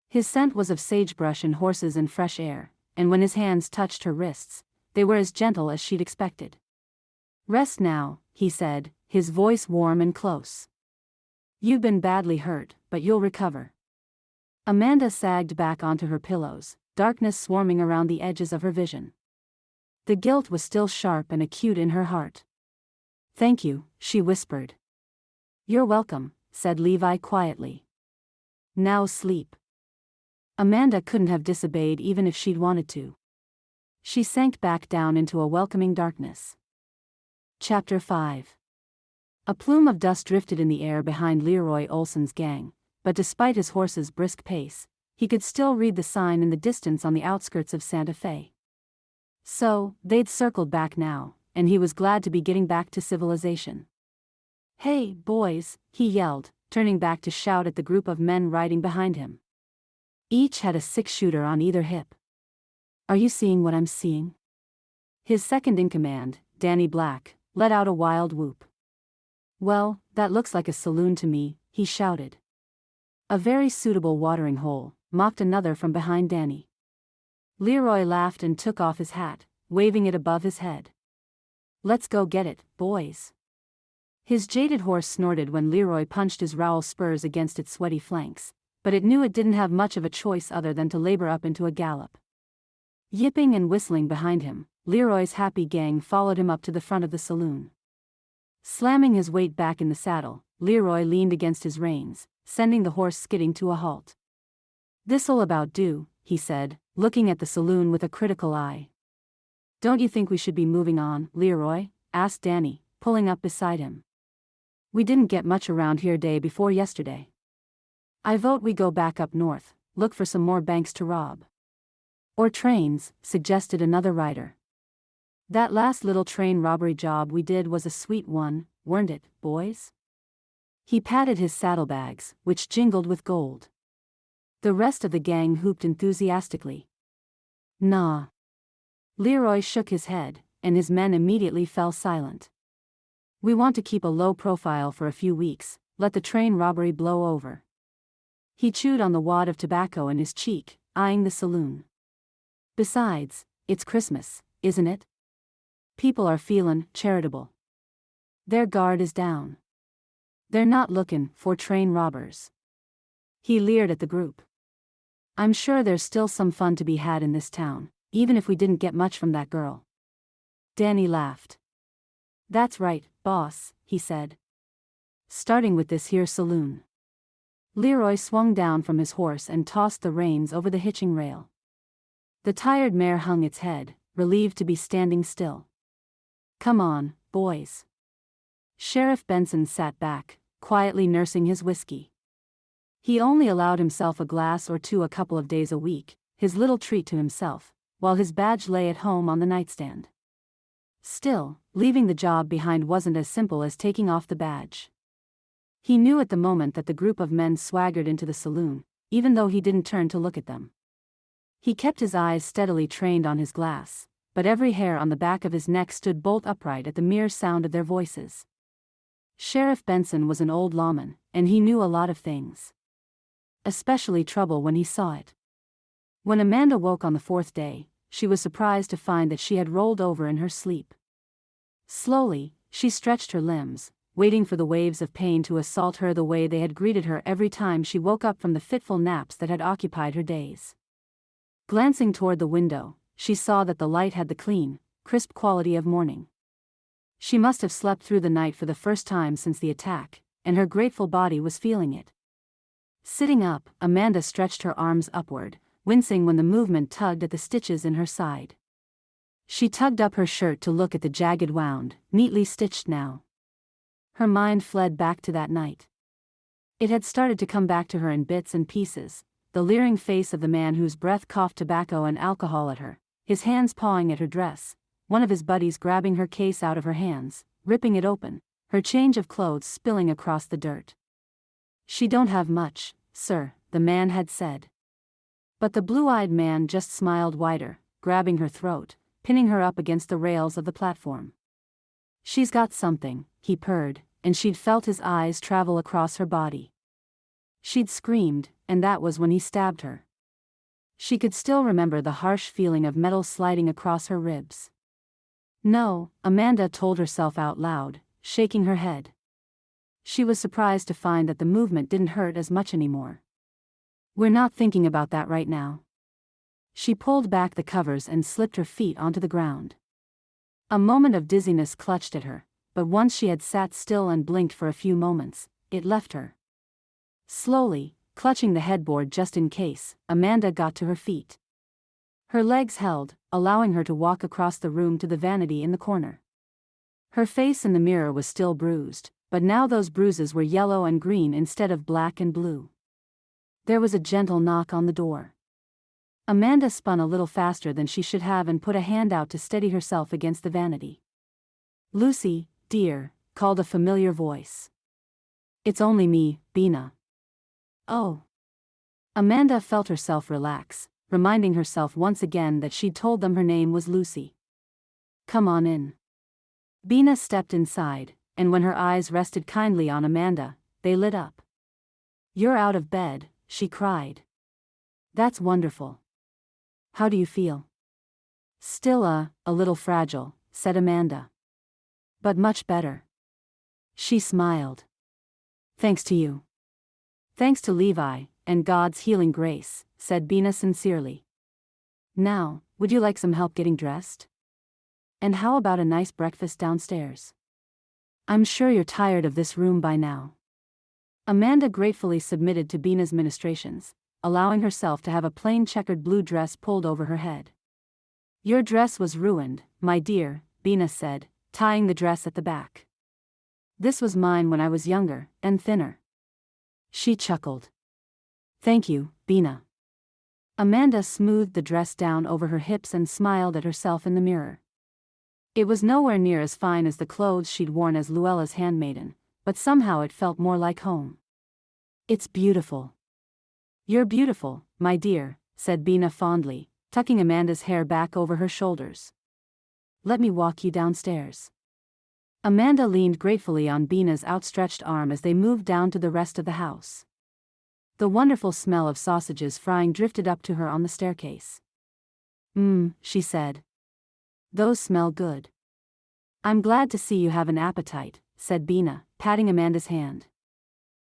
His scent was of sagebrush and horses and fresh air, and when his hands touched her wrists, they were as gentle as she'd expected. "Rest now," he said, his voice warm and close. "You've been badly hurt, but you'll recover." Amanda sagged back onto her pillows, darkness swarming around the edges of her vision. The guilt was still sharp and acute in her heart. "Thank you," she whispered. "You're welcome," said Levi quietly. "Now sleep." Amanda couldn't have disobeyed even if she'd wanted to. She sank back down into a welcoming darkness. Chapter 5. A plume of dust drifted in the air behind Leroy Olsen's gang, but despite his horse's brisk pace, he could still read the sign in the distance on the outskirts of Santa Fe. So, they'd circled back now, and he was glad to be getting back to civilization. "Hey, boys," he yelled, turning back to shout at the group of men riding behind him. Each had a six-shooter on either hip. "Are you seeing what I'm seeing?" His second-in-command, Danny Black, let out a wild whoop. "Well, that looks like a saloon to me," he shouted. "A very suitable watering hole," mocked another from behind Danny. Leroy laughed and took off his hat, waving it above his head. "Let's go get it, boys." His jaded horse snorted when Leroy punched his rowel spurs against its sweaty flanks, but it knew it didn't have much of a choice other than to labor up into a gallop. Yipping and whistling behind him, Leroy's happy gang followed him up to the front of the saloon. Slamming his weight back in the saddle, Leroy leaned against his reins, sending the horse skidding to a halt. "This'll about do," he said, looking at the saloon with a critical eye. "Don't you think we should be moving on, Leroy?" asked Danny, pulling up beside him. "We didn't get much around here day before yesterday. I vote we go back up north, look for some more banks to rob." "Or trains," suggested another rider. "That last little train robbery job we did was a sweet one, weren't it, boys?" He patted his saddlebags, which jingled with gold. The rest of the gang whooped enthusiastically. "Nah." Leroy shook his head, and his men immediately fell silent. "We want to keep a low profile for a few weeks, let the train robbery blow over." He chewed on the wad of tobacco in his cheek, eyeing the saloon. "Besides, it's Christmas, isn't it? People are feelin' charitable. Their guard is down. They're not lookin' for train robbers." He leered at the group. "I'm sure there's still some fun to be had in this town, even if we didn't get much from that girl." Danny laughed. "That's right, boss," he said. "Starting with this here saloon." Leroy swung down from his horse and tossed the reins over the hitching rail. The tired mare hung its head, relieved to be standing still. "Come on, boys." Sheriff Benson sat back, quietly nursing his whiskey. He only allowed himself a glass or two a couple of days a week, his little treat to himself, while his badge lay at home on the nightstand. Still, leaving the job behind wasn't as simple as taking off the badge. He knew at the moment that the group of men swaggered into the saloon, even though he didn't turn to look at them. He kept his eyes steadily trained on his glass, but every hair on the back of his neck stood bolt upright at the mere sound of their voices. Sheriff Benson was an old lawman, and he knew a lot of things. Especially trouble when he saw it. When Amanda woke on the fourth day, she was surprised to find that she had rolled over in her sleep. Slowly, she stretched her limbs, waiting for the waves of pain to assault her the way they had greeted her every time she woke up from the fitful naps that had occupied her days. Glancing toward the window, she saw that the light had the clean, crisp quality of morning. She must have slept through the night for the first time since the attack, and her grateful body was feeling it. Sitting up, Amanda stretched her arms upward, wincing when the movement tugged at the stitches in her side. She tugged up her shirt to look at the jagged wound, neatly stitched now. Her mind fled back to that night. It had started to come back to her in bits and pieces, the leering face of the man whose breath coughed tobacco and alcohol at her, his hands pawing at her dress, one of his buddies grabbing her case out of her hands, ripping it open, her change of clothes spilling across the dirt. "She don't have much, sir," the man had said. But the blue-eyed man just smiled wider, grabbing her throat, pinning her up against the rails of the platform. She's got something, he purred, and she'd felt his eyes travel across her body. She'd screamed, and that was when he stabbed her. She could still remember the harsh feeling of metal sliding across her ribs. No, Amanda told herself out loud, shaking her head. She was surprised to find that the movement didn't hurt as much anymore. We're not thinking about that right now. She pulled back the covers and slipped her feet onto the ground. A moment of dizziness clutched at her, but once she had sat still and blinked for a few moments, it left her. Slowly, clutching the headboard just in case, Amanda got to her feet. Her legs held, allowing her to walk across the room to the vanity in the corner. Her face in the mirror was still bruised, but now those bruises were yellow and green instead of black and blue. There was a gentle knock on the door. Amanda spun a little faster than she should have and put a hand out to steady herself against the vanity. "Lucy, dear," called a familiar voice. "It's only me, Bina." "Oh." Amanda felt herself relax, reminding herself once again that she'd told them her name was Lucy. "Come on in." Bina stepped inside, and when her eyes rested kindly on Amanda, they lit up. "You're out of bed," she cried. "That's wonderful. How do you feel?" "Still a little fragile," said Amanda. "But much better." She smiled. "Thanks to you." "Thanks to Levi, and God's healing grace," said Bina sincerely. "Now, would you like some help getting dressed? And how about a nice breakfast downstairs? I'm sure you're tired of this room by now." Amanda gratefully submitted to Bina's ministrations, allowing herself to have a plain checkered blue dress pulled over her head. "Your dress was ruined, my dear," Bina said, tying the dress at the back. "This was mine when I was younger, and thinner." She chuckled. "Thank you, Bina." Amanda smoothed the dress down over her hips and smiled at herself in the mirror. It was nowhere near as fine as the clothes she'd worn as Luella's handmaiden, but somehow it felt more like home. "It's beautiful." "You're beautiful, my dear," said Bina fondly, tucking Amanda's hair back over her shoulders. "Let me walk you downstairs." Amanda leaned gratefully on Bina's outstretched arm as they moved down to the rest of the house. The wonderful smell of sausages frying drifted up to her on the staircase. She said. "Those smell good." "I'm glad to see you have an appetite," said Bina, patting Amanda's hand.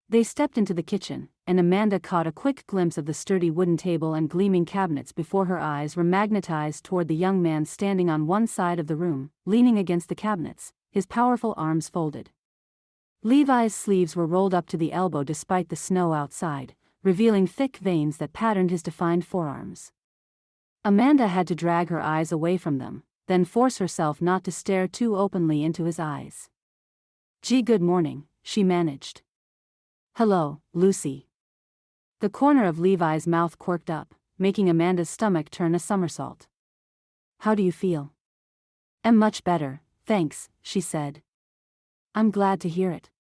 They stepped into the kitchen, and Amanda caught a quick glimpse of the sturdy wooden table and gleaming cabinets before her eyes were magnetized toward the young man standing on one side of the room, leaning against the cabinets, his powerful arms folded. Levi's sleeves were rolled up to the elbow despite the snow outside, revealing thick veins that patterned his defined forearms. Amanda had to drag her eyes away from them, then force herself not to stare too openly into his eyes. "Gee, good morning," she managed. "Hello, Lucy." The corner of Levi's mouth quirked up, making Amanda's stomach turn a somersault. "How do you feel?" "I'm much better, thanks," she said. "I'm glad to hear it.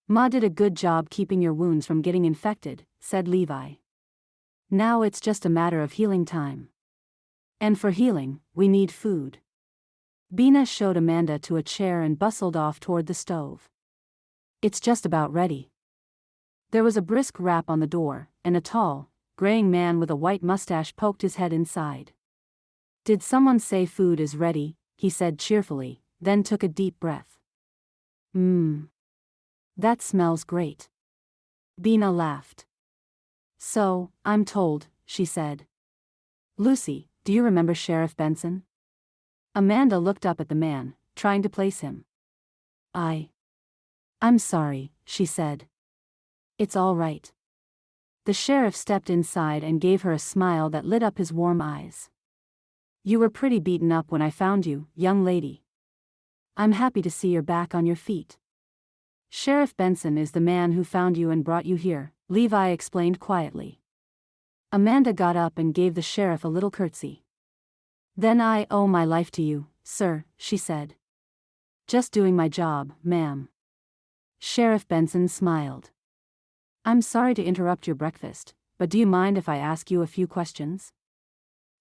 Ma did a good job keeping your wounds from getting infected," said Levi. "Now it's just a matter of healing time. And for healing, we need food." Bina showed Amanda to a chair and bustled off toward the stove. "It's just about ready." There was a brisk rap on the door, and a tall, graying man with a white mustache poked his head inside. "Did someone say food is ready?" he said cheerfully, then took a deep breath. That smells great." Bina laughed. "So, I'm told," she said. "Lucy, do you remember Sheriff Benson?" Amanda looked up at the man, trying to place him. I'm sorry," she said. "It's all right." The sheriff stepped inside and gave her a smile that lit up his warm eyes. "You were pretty beaten up when I found you, young lady. I'm happy to see you're back on your feet." "Sheriff Benson is the man who found you and brought you here," Levi explained quietly. Amanda got up and gave the sheriff a little curtsy. "Then I owe my life to you, sir," she said. "Just doing my job, ma'am." Sheriff Benson smiled. "I'm sorry to interrupt your breakfast, but do you mind if I ask you a few questions?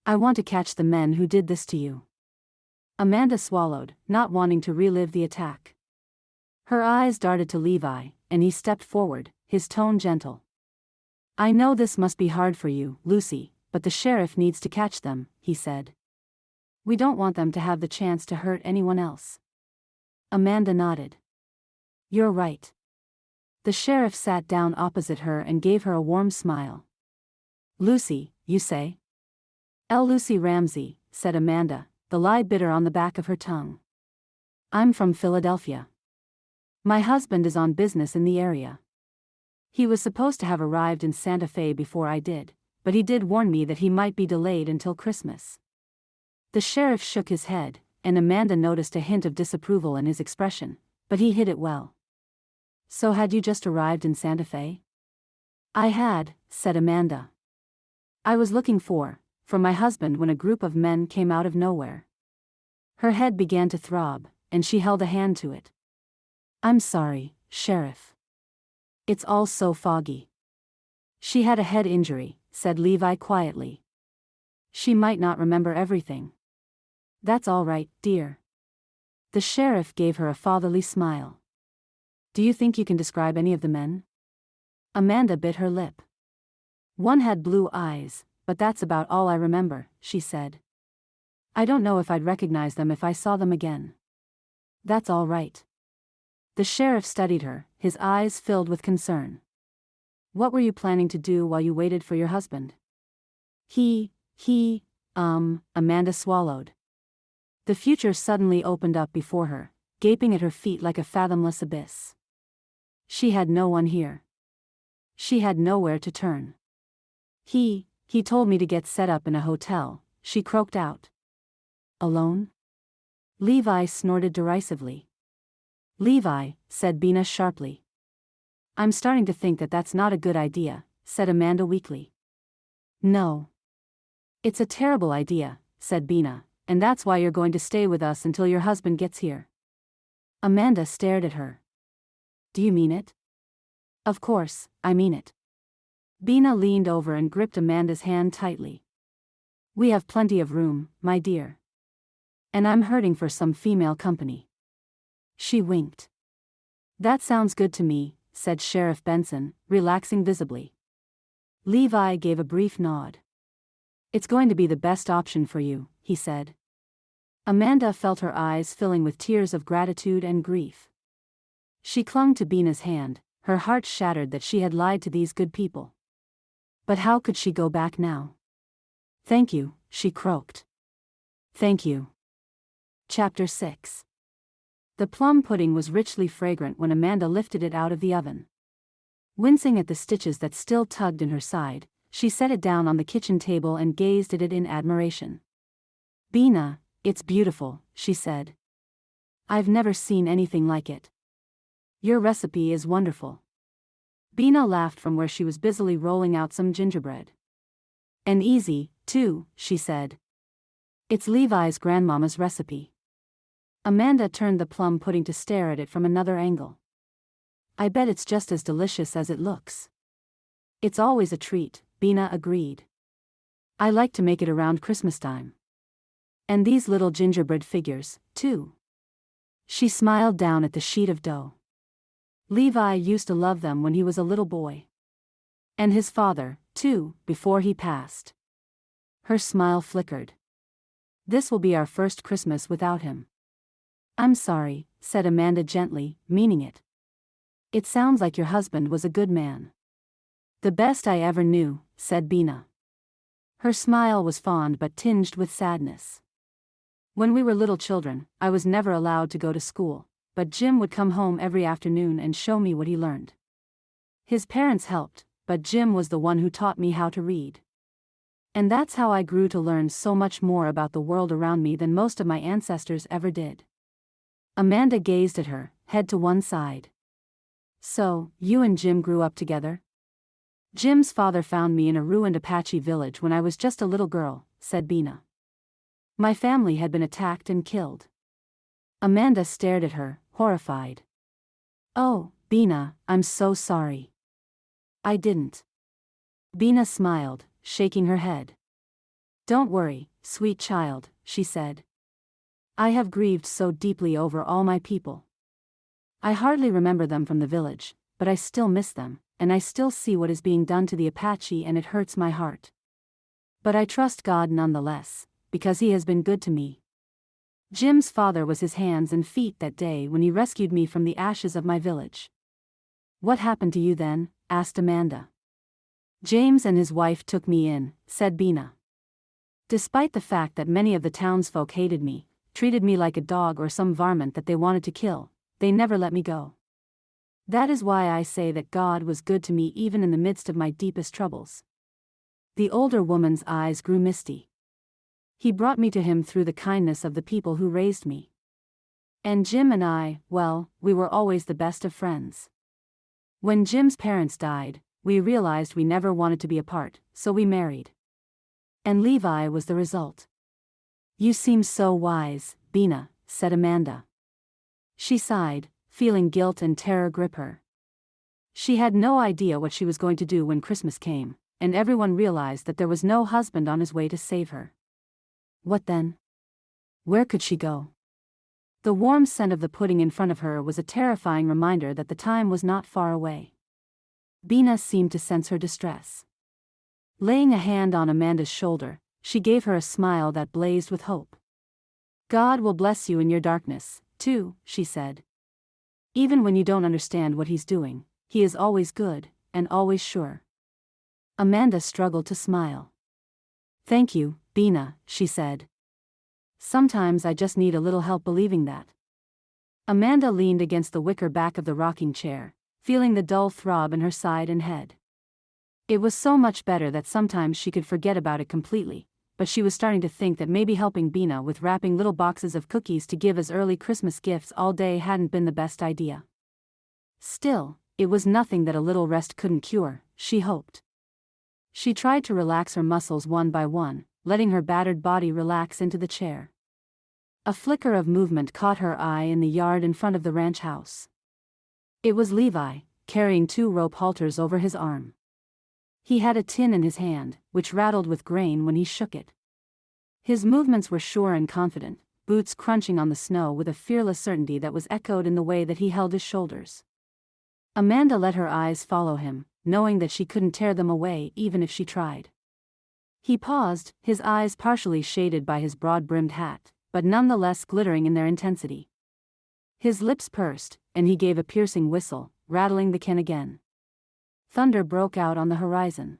I want to catch the men who did this to you." Amanda swallowed, not wanting to relive the attack. Her eyes darted to Levi, and he stepped forward, his tone gentle. I know this must be hard for you, Lucy, but the sheriff needs to catch them, he said. We don't want them to have the chance to hurt anyone else. Amanda nodded. You're right. The sheriff sat down opposite her and gave her a warm smile. Lucy, you say? Lucy Ramsey, said Amanda, the lie bitter on the back of her tongue. I'm from Philadelphia. My husband is on business in the area. He was supposed to have arrived in Santa Fe before I did, but he did warn me that he might be delayed until Christmas. The sheriff shook his head, and Amanda noticed a hint of disapproval in his expression, but he hid it well. So had you just arrived in Santa Fe? I had, said Amanda. I was looking for my husband when a group of men came out of nowhere. Her head began to throb, and she held a hand to it. I'm sorry, Sheriff. It's all so foggy. She had a head injury, said Levi quietly. She might not remember everything. That's all right, dear. The sheriff gave her a fatherly smile. Do you think you can describe any of the men? Amanda bit her lip. One had blue eyes, but that's about all I remember, she said. I don't know if I'd recognize them if I saw them again. That's all right. The sheriff studied her, his eyes filled with concern. What were you planning to do while you waited for your husband? Amanda swallowed. The future suddenly opened up before her, gaping at her feet like a fathomless abyss. She had no one here. She had nowhere to turn. He told me to get set up in a hotel, she croaked out. Alone? Levi snorted derisively. Levi, said Bina sharply. I'm starting to think that that's not a good idea, said Amanda weakly. No. It's a terrible idea, said Bina, and that's why you're going to stay with us until your husband gets here. Amanda stared at her. Do you mean it? Of course, I mean it. Bina leaned over and gripped Amanda's hand tightly. We have plenty of room, my dear. And I'm hurting for some female company. She winked. That sounds good to me, said Sheriff Benson, relaxing visibly. Levi gave a brief nod. It's going to be the best option for you, he said. Amanda felt her eyes filling with tears of gratitude and grief. She clung to Bina's hand, her heart shattered that she had lied to these good people. But how could she go back now? Thank you, she croaked. Thank you. Chapter 6. The plum pudding was richly fragrant when Amanda lifted it out of the oven. Wincing at the stitches that still tugged in her side, she set it down on the kitchen table and gazed at it in admiration. Bina, it's beautiful, she said. I've never seen anything like it. Your recipe is wonderful. Bina laughed from where she was busily rolling out some gingerbread. And easy, too, she said. It's Levi's grandmama's recipe. Amanda turned the plum pudding to stare at it from another angle. I bet it's just as delicious as it looks. It's always a treat, Bina agreed. I like to make it around Christmas time. And these little gingerbread figures, too. She smiled down at the sheet of dough. Levi used to love them when he was a little boy. And his father, too, before he passed. Her smile flickered. This will be our first Christmas without him. I'm sorry, said Amanda gently, meaning it. It sounds like your husband was a good man. The best I ever knew, said Bina. Her smile was fond but tinged with sadness. When we were little children, I was never allowed to go to school, but Jim would come home every afternoon and show me what he learned. His parents helped, but Jim was the one who taught me how to read. And that's how I grew to learn so much more about the world around me than most of my ancestors ever did. Amanda gazed at her, head to one side. So, you and Jim grew up together? Jim's father found me in a ruined Apache village when I was just a little girl, said Bina. My family had been attacked and killed. Amanda stared at her, horrified. Oh, Bina, I'm so sorry. I didn't. Bina smiled, shaking her head. Don't worry, sweet child, she said. I have grieved so deeply over all my people. I hardly remember them from the village, but I still miss them, and I still see what is being done to the Apache, and it hurts my heart. But I trust God nonetheless, because He has been good to me. Jim's father was his hands and feet that day when he rescued me from the ashes of my village. What happened to you then? Asked Amanda. James and his wife took me in, said Bina. Despite the fact that many of the townsfolk hated me, treated me like a dog or some varmint that they wanted to kill, they never let me go. That is why I say that God was good to me even in the midst of my deepest troubles. The older woman's eyes grew misty. He brought me to Him through the kindness of the people who raised me. And Jim and I, well, we were always the best of friends. When Jim's parents died, we realized we never wanted to be apart, so we married. And Levi was the result. You seem so wise, Bina, said Amanda. She sighed, feeling guilt and terror grip her. She had no idea what she was going to do when Christmas came, and everyone realized that there was no husband on his way to save her. What then? Where could she go? The warm scent of the pudding in front of her was a terrifying reminder that the time was not far away. Bina seemed to sense her distress. Laying a hand on Amanda's shoulder, she gave her a smile that blazed with hope. God will bless you in your darkness, too, she said. Even when you don't understand what He's doing, He is always good, and always sure. Amanda struggled to smile. Thank you, Bina, she said. Sometimes I just need a little help believing that. Amanda leaned against the wicker back of the rocking chair, feeling the dull throb in her side and head. It was so much better that sometimes she could forget about it completely, but she was starting to think that maybe helping Bina with wrapping little boxes of cookies to give as early Christmas gifts all day hadn't been the best idea. Still, it was nothing that a little rest couldn't cure, she hoped. She tried to relax her muscles one by one, letting her battered body relax into the chair. A flicker of movement caught her eye in the yard in front of the ranch house. It was Levi, carrying 2 rope halters over his arm. He had a tin in his hand, which rattled with grain when he shook it. His movements were sure and confident, boots crunching on the snow with a fearless certainty that was echoed in the way that he held his shoulders. Amanda let her eyes follow him, knowing that she couldn't tear them away even if she tried. He paused, his eyes partially shaded by his broad-brimmed hat, but nonetheless glittering in their intensity. His lips pursed, and he gave a piercing whistle, rattling the can again. Thunder broke out on the horizon.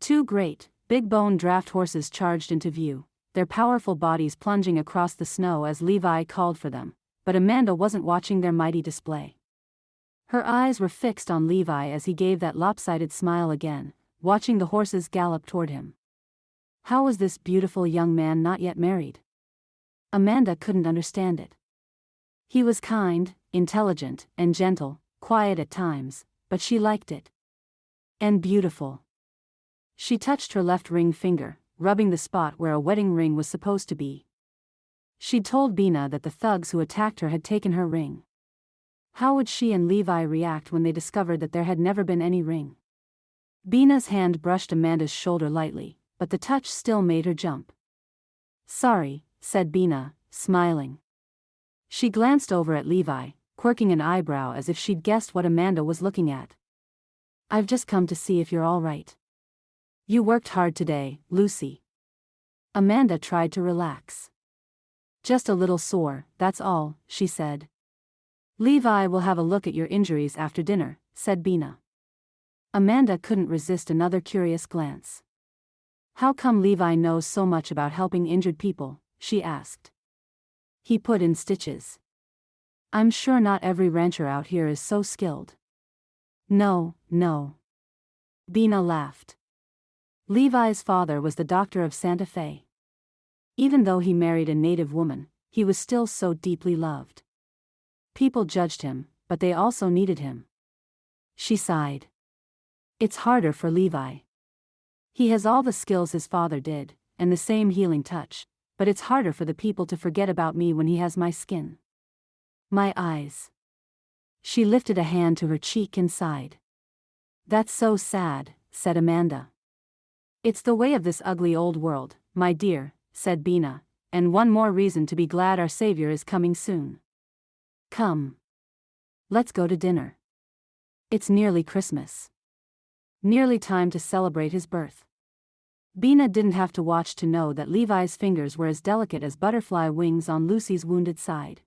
2 great, big-boned draft horses charged into view, their powerful bodies plunging across the snow as Levi called for them, but Amanda wasn't watching their mighty display. Her eyes were fixed on Levi as he gave that lopsided smile again, watching the horses gallop toward him. How was this beautiful young man not yet married? Amanda couldn't understand it. He was kind, intelligent, and gentle, quiet at times, but she liked it. And beautiful. She touched her left ring finger, rubbing the spot where a wedding ring was supposed to be. She'd told Bina that the thugs who attacked her had taken her ring. How would she and Levi react when they discovered that there had never been any ring? Bina's hand brushed Amanda's shoulder lightly, but the touch still made her jump. Sorry, said Bina, smiling. She glanced over at Levi, quirking an eyebrow as if she'd guessed what Amanda was looking at. I've just come to see if you're all right. You worked hard today, Lucy. Amanda tried to relax. Just a little sore, that's all, she said. Levi will have a look at your injuries after dinner, said Bina. Amanda couldn't resist another curious glance. How come Levi knows so much about helping injured people, she asked. He put in stitches. I'm sure not every rancher out here is so skilled. No. Bina laughed. Levi's father was the doctor of Santa Fe. Even though he married a native woman, he was still so deeply loved. People judged him, but they also needed him. She sighed. It's harder for Levi. He has all the skills his father did, and the same healing touch, but it's harder for the people to forget about me when he has my skin. My eyes. She lifted a hand to her cheek and sighed. That's so sad, said Amanda. It's the way of this ugly old world, my dear, said Bina, and one more reason to be glad our Savior is coming soon. Come. Let's go to dinner. It's nearly Christmas. Nearly time to celebrate his birth. Bina didn't have to watch to know that Levi's fingers were as delicate as butterfly wings on Lucy's wounded side.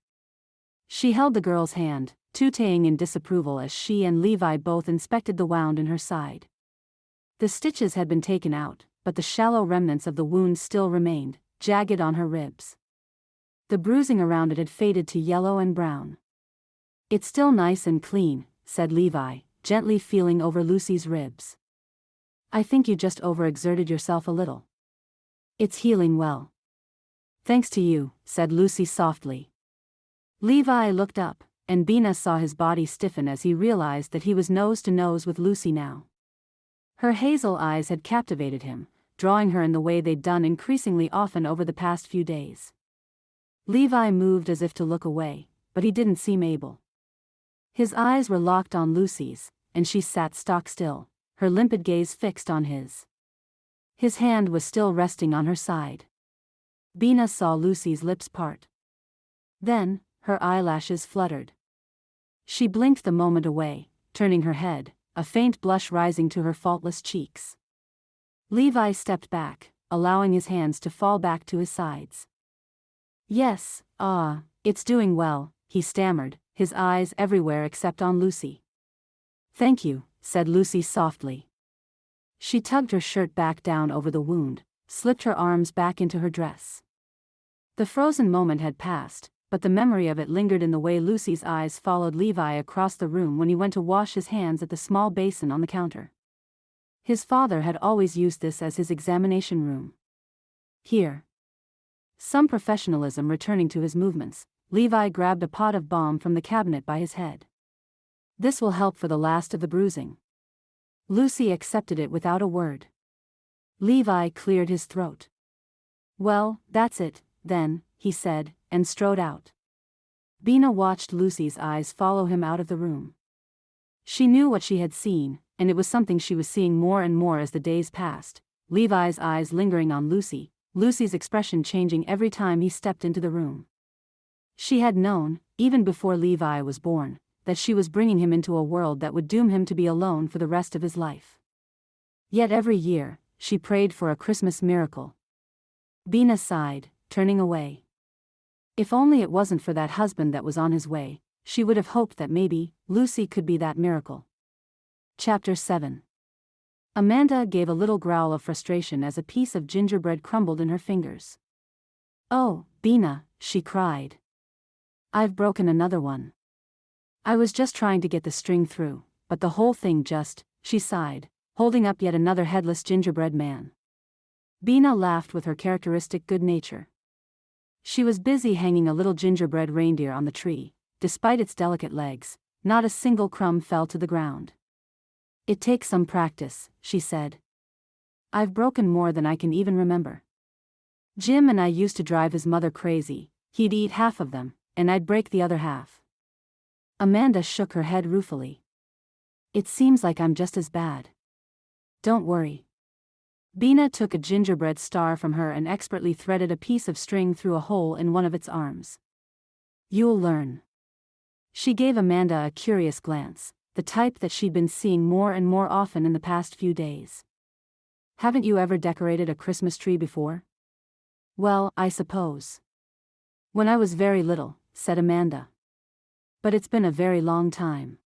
She held the girl's hand, tootling in disapproval as she and Levi both inspected the wound in her side. The stitches had been taken out, but the shallow remnants of the wound still remained, jagged on her ribs. The bruising around it had faded to yellow and brown. "It's still nice and clean," said Levi, gently feeling over Lucy's ribs. "I think you just overexerted yourself a little. It's healing well." "Thanks to you," said Lucy softly. Levi looked up, and Bina saw his body stiffen as he realized that he was nose to nose with Lucy now. Her hazel eyes had captivated him, drawing her in the way they'd done increasingly often over the past few days. Levi moved as if to look away, but he didn't seem able. His eyes were locked on Lucy's, and she sat stock still, her limpid gaze fixed on his. His hand was still resting on her side. Bina saw Lucy's lips part. Then, her eyelashes fluttered. She blinked the moment away, turning her head, a faint blush rising to her faultless cheeks. Levi stepped back, allowing his hands to fall back to his sides. "Yes, it's doing well," he stammered, his eyes everywhere except on Lucy. "Thank you," said Lucy softly. She tugged her shirt back down over the wound, slipped her arms back into her dress. The frozen moment had passed, but the memory of it lingered in the way Lucy's eyes followed Levi across the room when he went to wash his hands at the small basin on the counter. His father had always used this as his examination room. Here. Some professionalism returning to his movements, Levi grabbed a pot of balm from the cabinet by his head. "This will help for the last of the bruising." Lucy accepted it without a word. Levi cleared his throat. "Well, that's it, then," he said, and strode out. Bina watched Lucy's eyes follow him out of the room. She knew what she had seen, and it was something she was seeing more and more as the days passed, Levi's eyes lingering on Lucy, Lucy's expression changing every time he stepped into the room. She had known, even before Levi was born, that she was bringing him into a world that would doom him to be alone for the rest of his life. Yet every year, she prayed for a Christmas miracle. Bina sighed, turning away. If only it wasn't for that husband that was on his way, she would have hoped that maybe Lucy could be that miracle. Chapter 7. Amanda gave a little growl of frustration as a piece of gingerbread crumbled in her fingers. "Oh, Bina," she cried. "I've broken another one. I was just trying to get the string through, but the whole thing just," she sighed, holding up yet another headless gingerbread man. Bina laughed with her characteristic good nature. She was busy hanging a little gingerbread reindeer on the tree. Despite its delicate legs, not a single crumb fell to the ground. "It takes some practice," she said. "I've broken more than I can even remember. Jim and I used to drive his mother crazy. He'd eat half of them, and I'd break the other half." Amanda shook her head ruefully. "It seems like I'm just as bad." "Don't worry." Bina took a gingerbread star from her and expertly threaded a piece of string through a hole in one of its arms. "You'll learn." She gave Amanda a curious glance, the type that she'd been seeing more and more often in the past few days. "Haven't you ever decorated a Christmas tree before?" "Well, I suppose. When I was very little," said Amanda. "But it's been a very long time.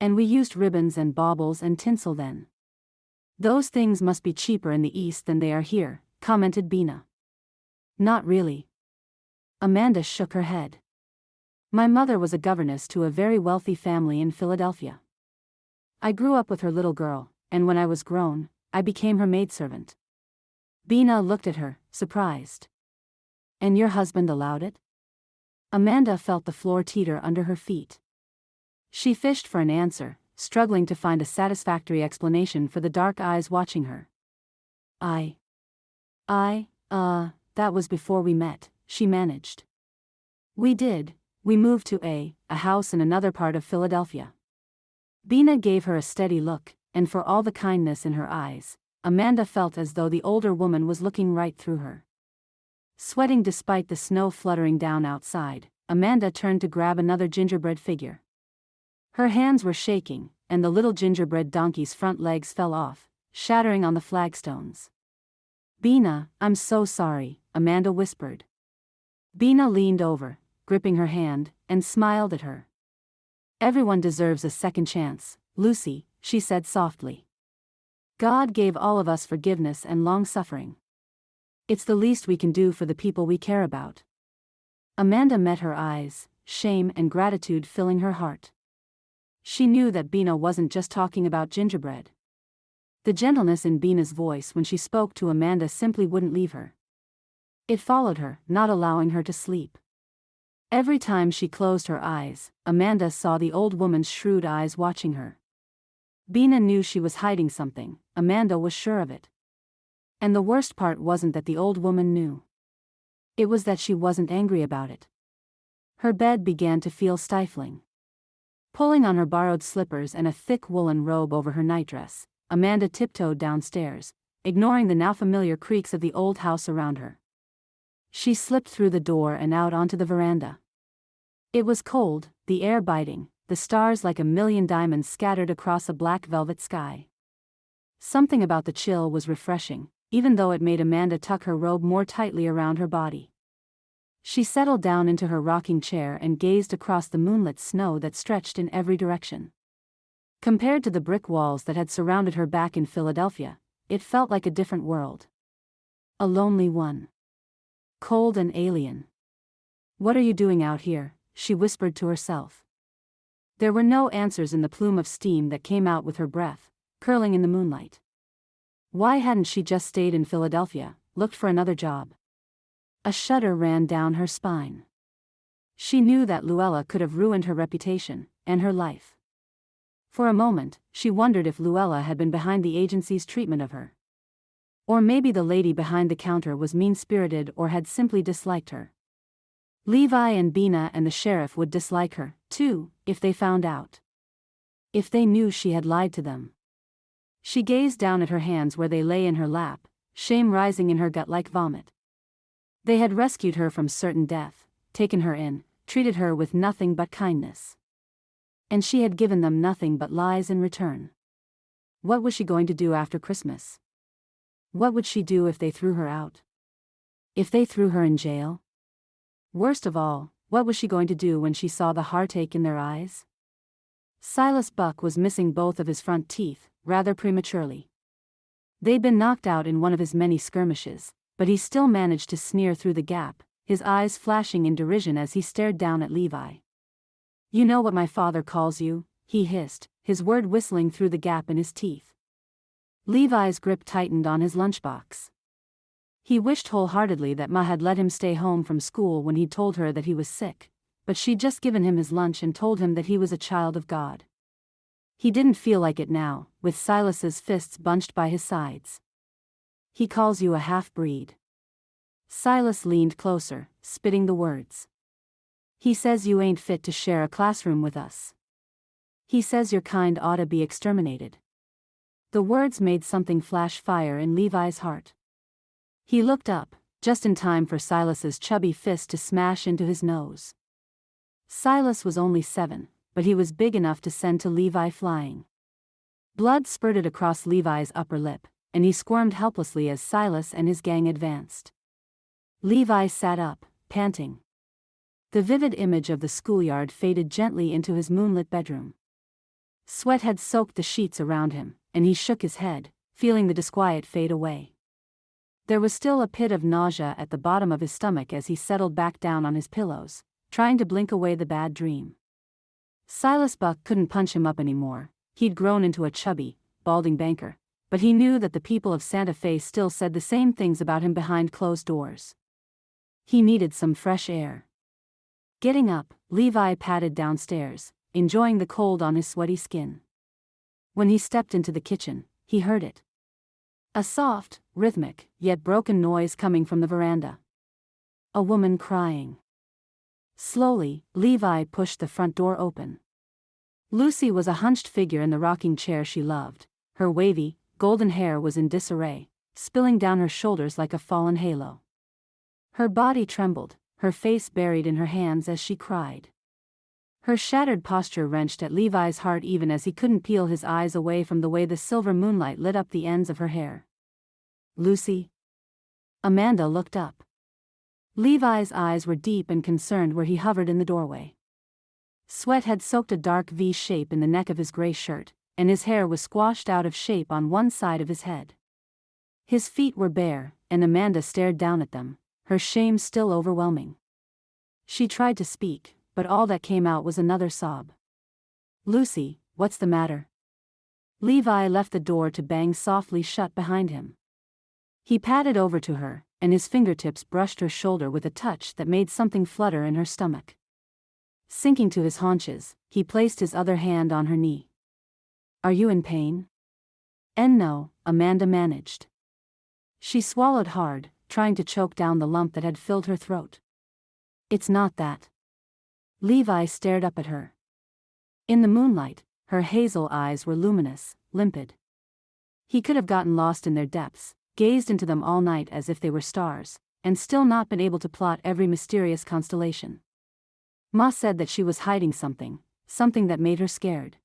And we used ribbons and baubles and tinsel then." "Those things must be cheaper in the East than they are here," commented Bina. "Not really." Amanda shook her head. "My mother was a governess to a very wealthy family in Philadelphia. I grew up with her little girl, and when I was grown, I became her maidservant." Bina looked at her, surprised. "And your husband allowed it?" Amanda felt the floor teeter under her feet. She fished for an answer, struggling to find a satisfactory explanation for the dark eyes watching her. That was before we met," she managed. We moved to a house in another part of Philadelphia." Bina gave her a steady look, and for all the kindness in her eyes, Amanda felt as though the older woman was looking right through her. Sweating despite the snow fluttering down outside, Amanda turned to grab another gingerbread figure. Her hands were shaking, and the little gingerbread donkey's front legs fell off, shattering on the flagstones. "Bina, I'm so sorry," Amanda whispered. Bina leaned over, gripping her hand, and smiled at her. "Everyone deserves a second chance, Lucy," she said softly. "God gave all of us forgiveness and long-suffering. It's the least we can do for the people we care about." Amanda met her eyes, shame and gratitude filling her heart. She knew that Bina wasn't just talking about gingerbread. The gentleness in Bina's voice when she spoke to Amanda simply wouldn't leave her. It followed her, not allowing her to sleep. Every time she closed her eyes, Amanda saw the old woman's shrewd eyes watching her. Bina knew she was hiding something, Amanda was sure of it. And the worst part wasn't that the old woman knew. It was that she wasn't angry about it. Her bed began to feel stifling. Pulling on her borrowed slippers and a thick woolen robe over her nightdress, Amanda tiptoed downstairs, ignoring the now familiar creaks of the old house around her. She slipped through the door and out onto the veranda. It was cold, the air biting, the stars like a million diamonds scattered across a black velvet sky. Something about the chill was refreshing, even though it made Amanda tuck her robe more tightly around her body. She settled down into her rocking chair and gazed across the moonlit snow that stretched in every direction. Compared to the brick walls that had surrounded her back in Philadelphia, it felt like a different world. A lonely one. Cold and alien. "What are you doing out here?" she whispered to herself. There were no answers in the plume of steam that came out with her breath, curling in the moonlight. Why hadn't she just stayed in Philadelphia, looked for another job? A shudder ran down her spine. She knew that Luella could have ruined her reputation, and her life. For a moment, she wondered if Luella had been behind the agency's treatment of her. Or maybe the lady behind the counter was mean-spirited or had simply disliked her. Levi and Bina and the sheriff would dislike her, too, if they found out. If they knew she had lied to them. She gazed down at her hands where they lay in her lap, shame rising in her gut like vomit. They had rescued her from certain death, taken her in, treated her with nothing but kindness. And she had given them nothing but lies in return. What was she going to do after Christmas? What would she do if they threw her out? If they threw her in jail? Worst of all, what was she going to do when she saw the heartache in their eyes? Silas Buck was missing both of his front teeth, rather prematurely. They'd been knocked out in one of his many skirmishes, but he still managed to sneer through the gap, his eyes flashing in derision as he stared down at Levi. "You know what my father calls you," he hissed, his word whistling through the gap in his teeth. Levi's grip tightened on his lunchbox. He wished wholeheartedly that Ma had let him stay home from school when he told her that he was sick, but she'd just given him his lunch and told him that he was a child of God. He didn't feel like it now, with Silas's fists bunched by his sides. "He calls you a half-breed." Silas leaned closer, spitting the words. "He says you ain't fit to share a classroom with us. He says your kind oughta be exterminated." The words made something flash fire in Levi's heart. He looked up, just in time for Silas's chubby fist to smash into his nose. Silas was only 7, but he was big enough to send to Levi flying. Blood spurted across Levi's upper lip, and he squirmed helplessly as Silas and his gang advanced. Levi sat up, panting. The vivid image of the schoolyard faded gently into his moonlit bedroom. Sweat had soaked the sheets around him, and he shook his head, feeling the disquiet fade away. There was still a pit of nausea at the bottom of his stomach as he settled back down on his pillows, trying to blink away the bad dream. Silas Buck couldn't punch him up anymore. He'd grown into a chubby, balding banker, but he knew that the people of Santa Fe still said the same things about him behind closed doors. He needed some fresh air. Getting up, Levi padded downstairs, enjoying the cold on his sweaty skin. When he stepped into the kitchen, he heard it. A soft, rhythmic, yet broken noise coming from the veranda. A woman crying. Slowly, Levi pushed the front door open. Lucy was a hunched figure in the rocking chair she loved. Her wavy, golden hair was in disarray, spilling down her shoulders like a fallen halo. Her body trembled, her face buried in her hands as she cried. Her shattered posture wrenched at Levi's heart even as he couldn't peel his eyes away from the way the silver moonlight lit up the ends of her hair. "Lucy?" Amanda looked up. Levi's eyes were deep and concerned where he hovered in the doorway. Sweat had soaked a dark V shape in the neck of his gray shirt, and his hair was squashed out of shape on one side of his head. His feet were bare, and Amanda stared down at them, her shame still overwhelming. She tried to speak, but all that came out was another sob. "Lucy, what's the matter?" Levi left the door to bang softly shut behind him. He padded over to her, and his fingertips brushed her shoulder with a touch that made something flutter in her stomach. Sinking to his haunches, he placed his other hand on her knee. "Are you in pain?" "No," Amanda managed. She swallowed hard, trying to choke down the lump that had filled her throat. "It's not that." Levi stared up at her. In the moonlight, her hazel eyes were luminous, limpid. He could have gotten lost in their depths, gazed into them all night as if they were stars, and still not been able to plot every mysterious constellation. Ma said that she was hiding something that made her scared.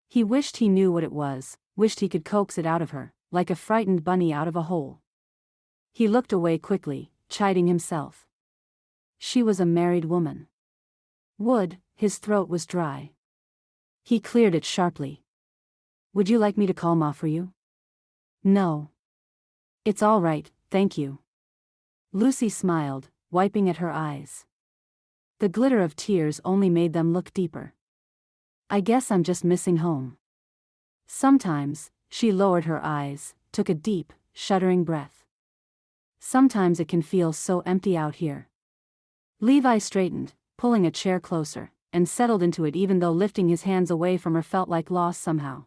He wished he knew what it was, wished he could coax it out of her, like a frightened bunny out of a hole. He looked away quickly, chiding himself. She was a married woman. His throat was dry. He cleared it sharply. "Would you like me to call Ma for you?" "No. It's all right, thank you." Lucy smiled, wiping at her eyes. The glitter of tears only made them look deeper. "I guess I'm just missing home." Sometimes, she lowered her eyes, took a deep, shuddering breath. "Sometimes it can feel so empty out here." Levi straightened, pulling a chair closer, and settled into it even though lifting his hands away from her felt like loss somehow.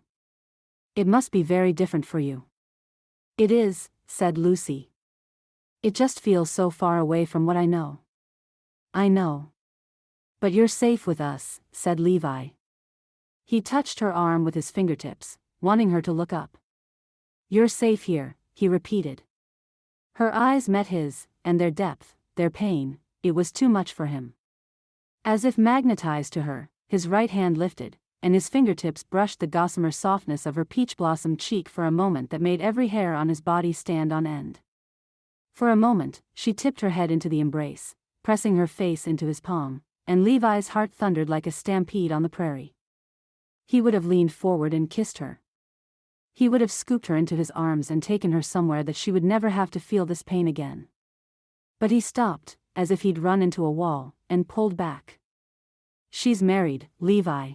"It must be very different for you." "It is," said Lucy. "It just feels so far away from what I know." "I know. But you're safe with us," said Levi. He touched her arm with his fingertips, wanting her to look up. "You're safe here," he repeated. Her eyes met his, and their depth, their pain, it was too much for him. As if magnetized to her, his right hand lifted, and his fingertips brushed the gossamer softness of her peach-blossom cheek for a moment that made every hair on his body stand on end. For a moment, she tipped her head into the embrace, pressing her face into his palm, and Levi's heart thundered like a stampede on the prairie. He would have leaned forward and kissed her. He would have scooped her into his arms and taken her somewhere that she would never have to feel this pain again. But he stopped, as if he'd run into a wall, and pulled back. "She's married, Levi."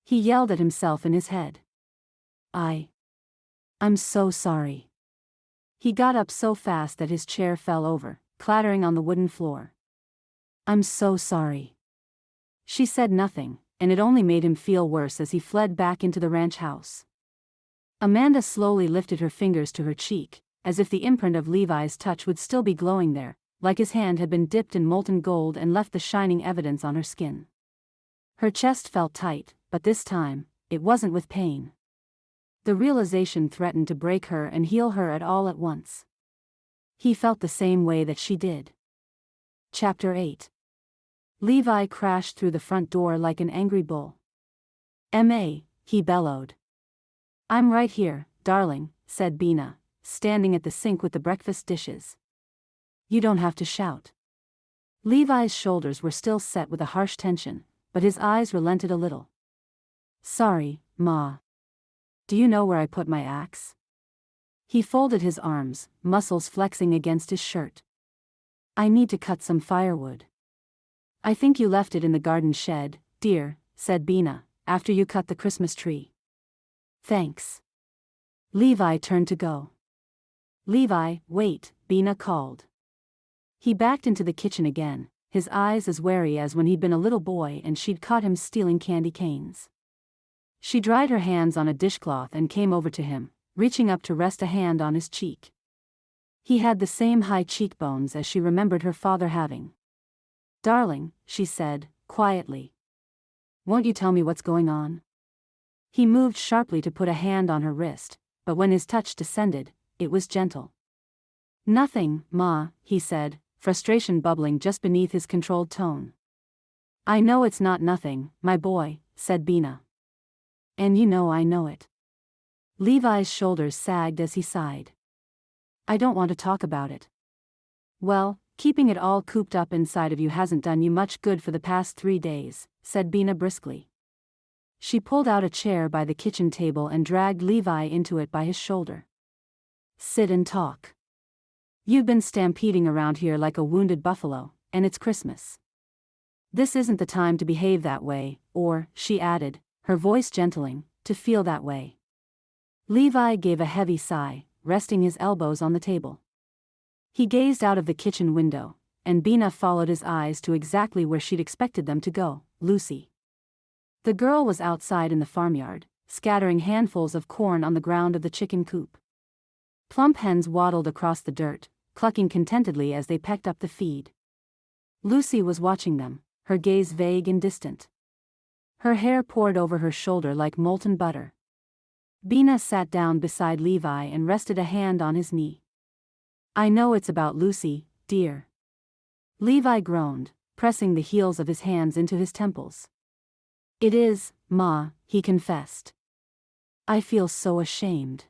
He yelled at himself in his head. I'm so sorry." He got up so fast that his chair fell over, clattering on the wooden floor. "I'm so sorry." She said nothing, and it only made him feel worse as he fled back into the ranch house. Amanda slowly lifted her fingers to her cheek, as if the imprint of Levi's touch would still be glowing there, like his hand had been dipped in molten gold and left the shining evidence on her skin. Her chest felt tight, but this time, it wasn't with pain. The realization threatened to break her and heal her all at once. He felt the same way that she did. Chapter 8. Levi crashed through the front door like an angry bull. "Ma," he bellowed. "I'm right here, darling," said Bina, standing at the sink with the breakfast dishes. "You don't have to shout." Levi's shoulders were still set with a harsh tension, but his eyes relented a little. "Sorry, Ma. Do you know where I put my axe?" He folded his arms, muscles flexing against his shirt. "I need to cut some firewood." "I think you left it in the garden shed, dear," said Bina, "after you cut the Christmas tree." "Thanks." Levi turned to go. "Levi, wait," Bina called. He backed into the kitchen again, his eyes as wary as when he'd been a little boy and she'd caught him stealing candy canes. She dried her hands on a dishcloth and came over to him, reaching up to rest a hand on his cheek. He had the same high cheekbones as she remembered her father having. "Darling," she said, quietly. "Won't you tell me what's going on?" He moved sharply to put a hand on her wrist, but when his touch descended, it was gentle. "Nothing, Ma," he said, frustration bubbling just beneath his controlled tone. "I know it's not nothing, my boy," said Bina. "And you know I know it." Levi's shoulders sagged as he sighed. "I don't want to talk about it." "Well, keeping it all cooped up inside of you hasn't done you much good for the past 3 days, said Bina briskly. She pulled out a chair by the kitchen table and dragged Levi into it by his shoulder. "Sit and talk. You've been stampeding around here like a wounded buffalo, and it's Christmas. This isn't the time to behave that way, or," she added, her voice gentling, "to feel that way." Levi gave a heavy sigh, resting his elbows on the table. He gazed out of the kitchen window, and Bina followed his eyes to exactly where she'd expected them to go, Lucy. The girl was outside in the farmyard, scattering handfuls of corn on the ground of the chicken coop. Plump hens waddled across the dirt, clucking contentedly as they pecked up the feed. Lucy was watching them, her gaze vague and distant. Her hair poured over her shoulder like molten butter. Bina sat down beside Levi and rested a hand on his knee. "I know it's about Lucy, dear." Levi groaned, pressing the heels of his hands into his temples. "It is, Ma," he confessed. "I feel so ashamed."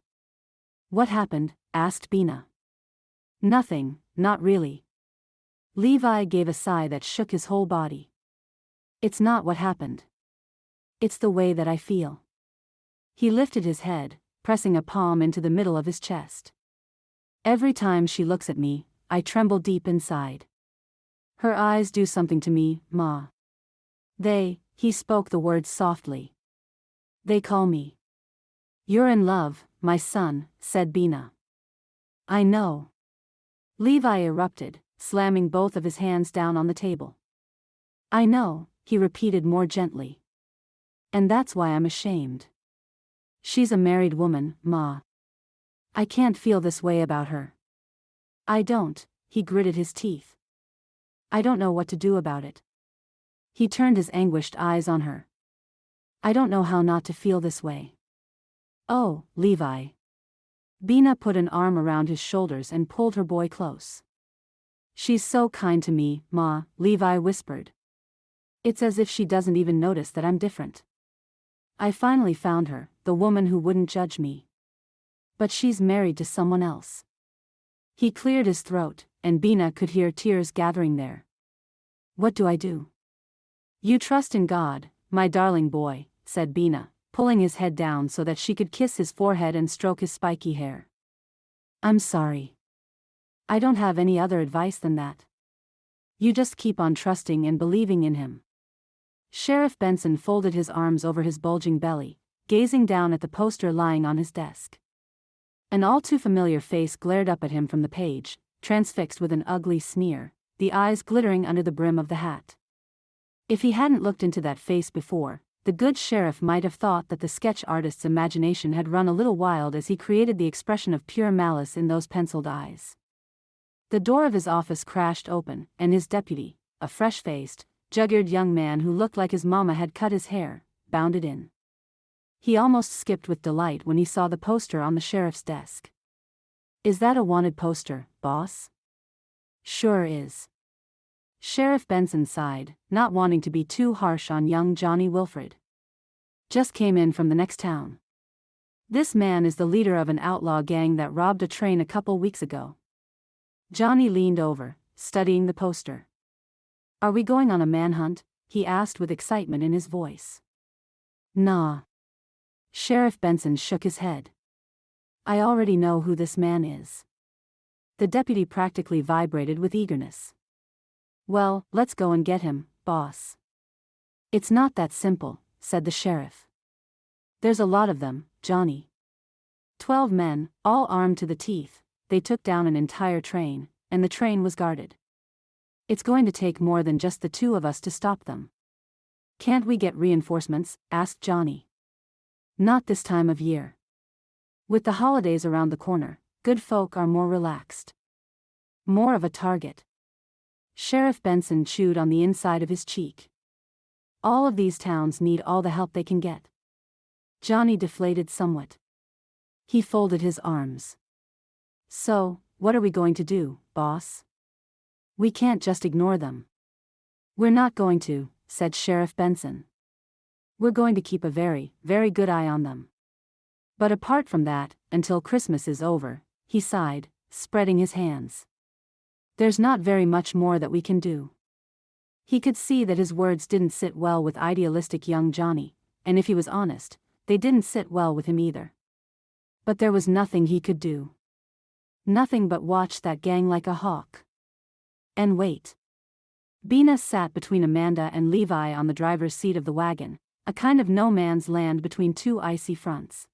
"What happened?" asked Bina. "Nothing, not really." Levi gave a sigh that shook his whole body. "It's not what happened. It's the way that I feel." He lifted his head, pressing a palm into the middle of his chest. "Every time she looks at me, I tremble deep inside. Her eyes do something to me, Ma. He spoke the words softly. "They call me." "You're in love, my son," said Bina. "I know." Levi erupted, slamming both of his hands down on the table. "I know," he repeated more gently. "And that's why I'm ashamed. She's a married woman, Ma. I can't feel this way about her. I don't," he gritted his teeth. "I don't know what to do about it." He turned his anguished eyes on her. "I don't know how not to feel this way." "Oh, Levi." Bina put an arm around his shoulders and pulled her boy close. "She's so kind to me, Ma," Levi whispered. "It's as if she doesn't even notice that I'm different. I finally found her, the woman who wouldn't judge me. But she's married to someone else." He cleared his throat, and Bina could hear tears gathering there. "What do I do?" "You trust in God, my darling boy," said Bina, pulling his head down so that she could kiss his forehead and stroke his spiky hair. "I'm sorry. I don't have any other advice than that. You just keep on trusting and believing in him." Sheriff Benson folded his arms over his bulging belly, gazing down at the poster lying on his desk. An all too familiar face glared up at him from the page, transfixed with an ugly sneer, the eyes glittering under the brim of the hat. If he hadn't looked into that face before, the good sheriff might have thought that the sketch artist's imagination had run a little wild as he created the expression of pure malice in those penciled eyes. The door of his office crashed open, and his deputy, a fresh-faced, jug-eared young man who looked like his mama had cut his hair, bounded in. He almost skipped with delight when he saw the poster on the sheriff's desk. "Is that a wanted poster, boss?" "Sure is." Sheriff Benson sighed, not wanting to be too harsh on young Johnny Wilfred. "Just came in from the next town. This man is the leader of an outlaw gang that robbed a train a couple weeks ago." Johnny leaned over, studying the poster. "Are we going on a manhunt?" he asked with excitement in his voice. "Nah." Sheriff Benson shook his head. "I already know who this man is." The deputy practically vibrated with eagerness. "Well, let's go and get him, boss." "It's not that simple," said the sheriff. "There's a lot of them, Johnny. 12 men, all armed to the teeth. They took down an entire train, and the train was guarded. It's going to take more than just the 2 of us to stop them." "Can't we get reinforcements?" asked Johnny. "Not this time of year. With the holidays around the corner, good folk are more relaxed. More of a target." Sheriff Benson chewed on the inside of his cheek. "All of these towns need all the help they can get." Johnny deflated somewhat. He folded his arms. "So, what are we going to do, boss?" We can't just ignore them. We're not going to, said Sheriff Benson. We're going to keep a very, very good eye on them. But apart from that, until Christmas is over, he sighed, spreading his hands. There's not very much more that we can do. He could see that his words didn't sit well with idealistic young Johnny, and if he was honest, they didn't sit well with him either. But there was nothing he could do. Nothing but watch that gang like a hawk. And wait. Bina sat between Amanda and Levi on the driver's seat of the wagon, a kind of no man's land between two icy fronts.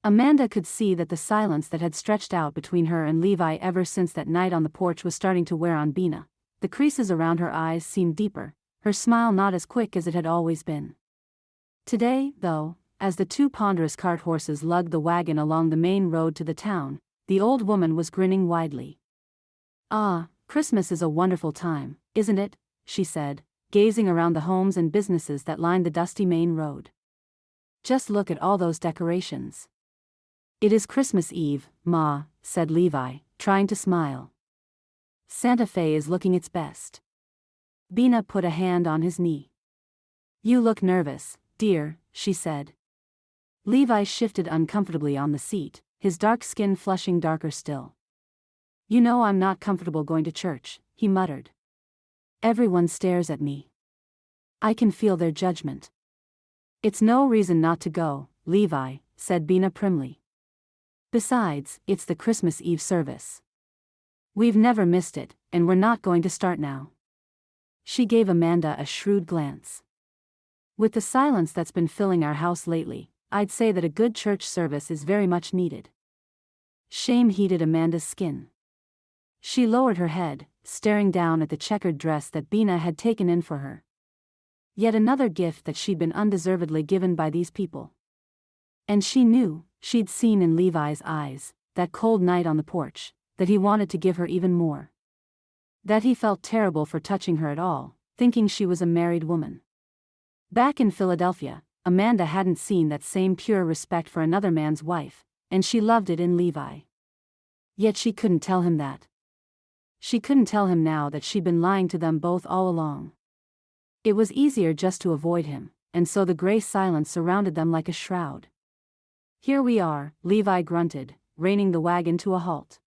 Amanda could see that the silence that had stretched out between her and Levi ever since that night on the porch was starting to wear on Bina. The creases around her eyes seemed deeper, her smile not as quick as it had always been. Today, though, as the two ponderous cart horses lugged the wagon along the main road to the town, the old woman was grinning widely. "Ah, Christmas is a wonderful time, isn't it?" she said, gazing around the homes and businesses that lined the dusty main road. "Just look at all those decorations." "It is Christmas Eve, Ma," said Levi, trying to smile. "Santa Fe is looking its best." Bina put a hand on his knee. "You look nervous, dear," she said. Levi shifted uncomfortably on the seat, his dark skin flushing darker still. "You know I'm not comfortable going to church," he muttered. "Everyone stares at me. I can feel their judgment." "It's no reason not to go, Levi," said Bina primly. "Besides, it's the Christmas Eve service. We've never missed it, and we're not going to start now." She gave Amanda a shrewd glance. "With the silence that's been filling our house lately, I'd say that a good church service is very much needed." Shame heated Amanda's skin. She lowered her head, staring down at the checkered dress that Bina had taken in for her. Yet another gift that she'd been undeservedly given by these people. And she knew, she'd seen in Levi's eyes, that cold night on the porch, that he wanted to give her even more. That he felt terrible for touching her at all, thinking she was a married woman. Back in Philadelphia, Amanda hadn't seen that same pure respect for another man's wife, and she loved it in Levi. Yet she couldn't tell him that. She couldn't tell him now that she'd been lying to them both all along. It was easier just to avoid him, and so the gray silence surrounded them like a shroud. "Here we are," Levi grunted, reining the wagon to a halt.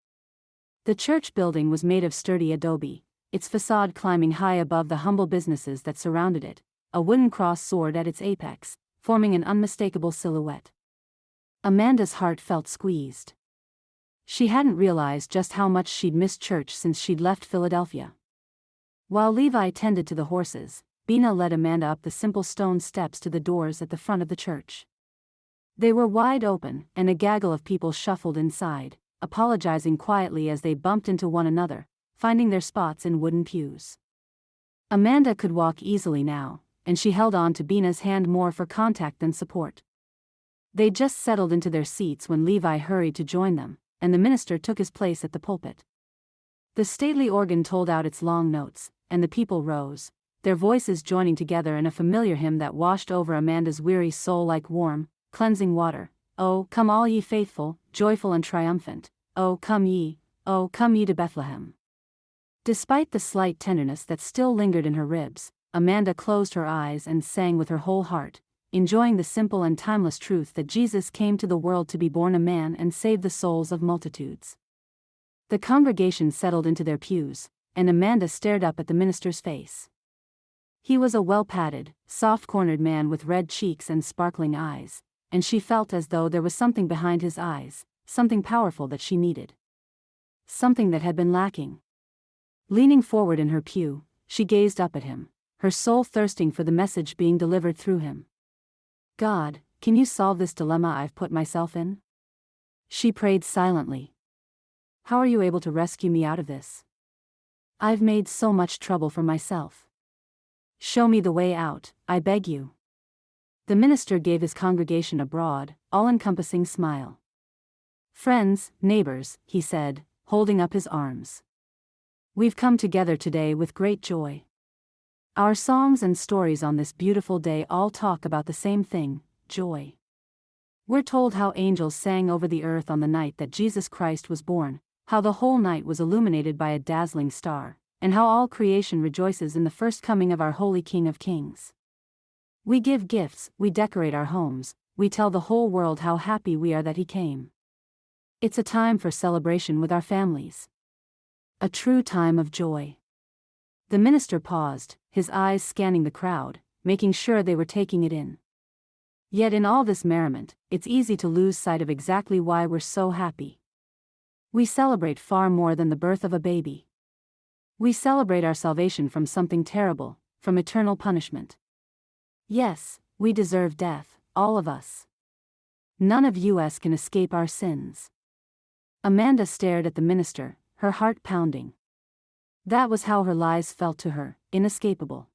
The church building was made of sturdy adobe, its facade climbing high above the humble businesses that surrounded it, a wooden cross soared at its apex, forming an unmistakable silhouette. Amanda's heart felt squeezed. She hadn't realized just how much she'd missed church since she'd left Philadelphia. While Levi tended to the horses, Bina led Amanda up the simple stone steps to the doors at the front of the church. They were wide open, and a gaggle of people shuffled inside, apologizing quietly as they bumped into one another, finding their spots in wooden pews. Amanda could walk easily now, and she held on to Bina's hand more for contact than support. They just settled into their seats when Levi hurried to join them, and the minister took his place at the pulpit. The stately organ told out its long notes, and the people rose, their voices joining together in a familiar hymn that washed over Amanda's weary soul like warm, cleansing water. "Oh, come all ye faithful, joyful and triumphant, oh come ye to Bethlehem." Despite the slight tenderness that still lingered in her ribs, Amanda closed her eyes and sang with her whole heart, enjoying the simple and timeless truth that Jesus came to the world to be born a man and save the souls of multitudes. The congregation settled into their pews, and Amanda stared up at the minister's face. He was a well-padded, soft-cornered man with red cheeks and sparkling eyes, and she felt as though there was something behind his eyes, something powerful that she needed. Something that had been lacking. Leaning forward in her pew, she gazed up at him, her soul thirsting for the message being delivered through him. "God, can you solve this dilemma I've put myself in?" She prayed silently. "How are you able to rescue me out of this? I've made so much trouble for myself. Show me the way out, I beg you." The minister gave his congregation a broad, all-encompassing smile. "Friends, neighbors," he said, holding up his arms. "We've come together today with great joy. Our songs and stories on this beautiful day all talk about the same thing, joy. We're told how angels sang over the earth on the night that Jesus Christ was born, how the whole night was illuminated by a dazzling star, and how all creation rejoices in the first coming of our holy King of Kings. We give gifts, we decorate our homes, we tell the whole world how happy we are that he came. It's a time for celebration with our families. A true time of joy. The minister paused, his eyes scanning the crowd, making sure they were taking it in. Yet in all this merriment, it's easy to lose sight of exactly why we're so happy. We celebrate far more than the birth of a baby. We celebrate our salvation from something terrible, from eternal punishment. Yes, we deserve death, all of us. None of us can escape our sins. Amanda stared at the minister, her heart pounding. That was how her lies felt to her, inescapable.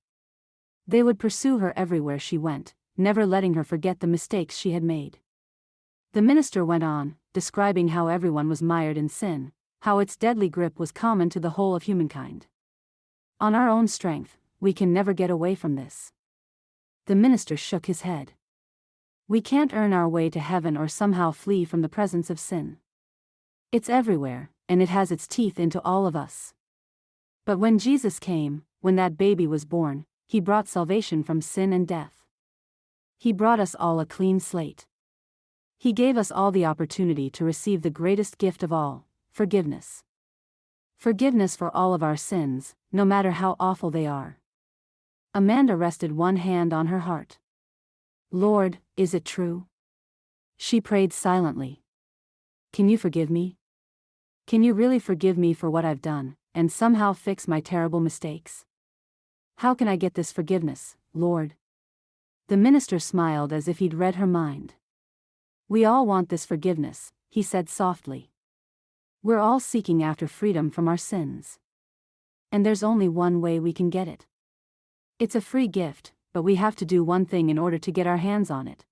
They would pursue her everywhere she went, never letting her forget the mistakes she had made. The minister went on, describing how everyone was mired in sin, how its deadly grip was common to the whole of humankind. On our own strength, we can never get away from this. The minister shook his head. We can't earn our way to heaven or somehow flee from the presence of sin. It's everywhere, and it has its teeth into all of us. But when Jesus came, when that baby was born, he brought salvation from sin and death. He brought us all a clean slate. He gave us all the opportunity to receive the greatest gift of all, forgiveness. Forgiveness for all of our sins, no matter how awful they are. Amanda rested one hand on her heart. Lord, is it true? She prayed silently. Can you forgive me? Can you really forgive me for what I've done, and somehow fix my terrible mistakes? How can I get this forgiveness, Lord? The minister smiled as if he'd read her mind. We all want this forgiveness, he said softly. We're all seeking after freedom from our sins. And there's only one way we can get it. It's a free gift, but we have to do one thing in order to get our hands on it.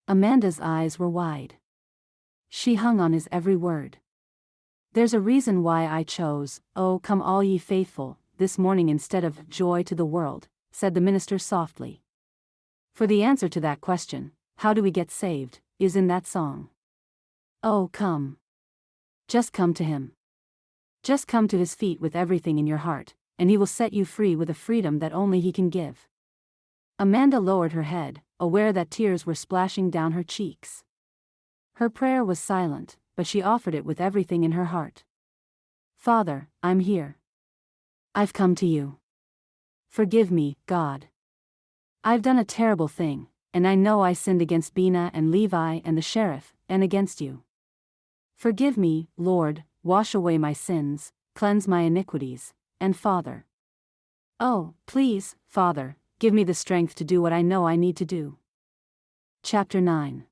Amanda's eyes were wide. She hung on his every word. There's a reason why I chose, "Oh, come all ye faithful," this morning instead of "Joy to the world," said the minister softly. For the answer to that question, how do we get saved, is in that song. Oh, come. Just come to him. Just come to his feet with everything in your heart, and he will set you free with a freedom that only he can give. Amanda lowered her head, aware that tears were splashing down her cheeks. Her prayer was silent, but she offered it with everything in her heart. Father, I'm here. I've come to you. Forgive me, God. I've done a terrible thing, and I know I sinned against Bina and Levi and the sheriff, and against you. Forgive me, Lord, wash away my sins, cleanse my iniquities, and Father. Oh, please, Father, give me the strength to do what I know I need to do. Chapter 9.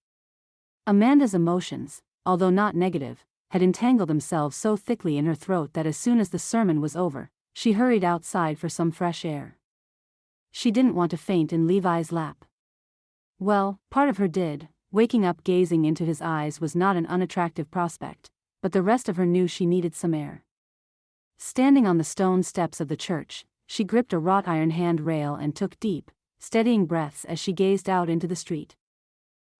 Amanda's emotions, although not negative, had entangled themselves so thickly in her throat that as soon as the sermon was over, she hurried outside for some fresh air. She didn't want to faint in Levi's lap. Well, part of her did. Waking up gazing into his eyes was not an unattractive prospect, but the rest of her knew she needed some air. Standing on the stone steps of the church, she gripped a wrought iron handrail and took deep, steadying breaths as she gazed out into the street.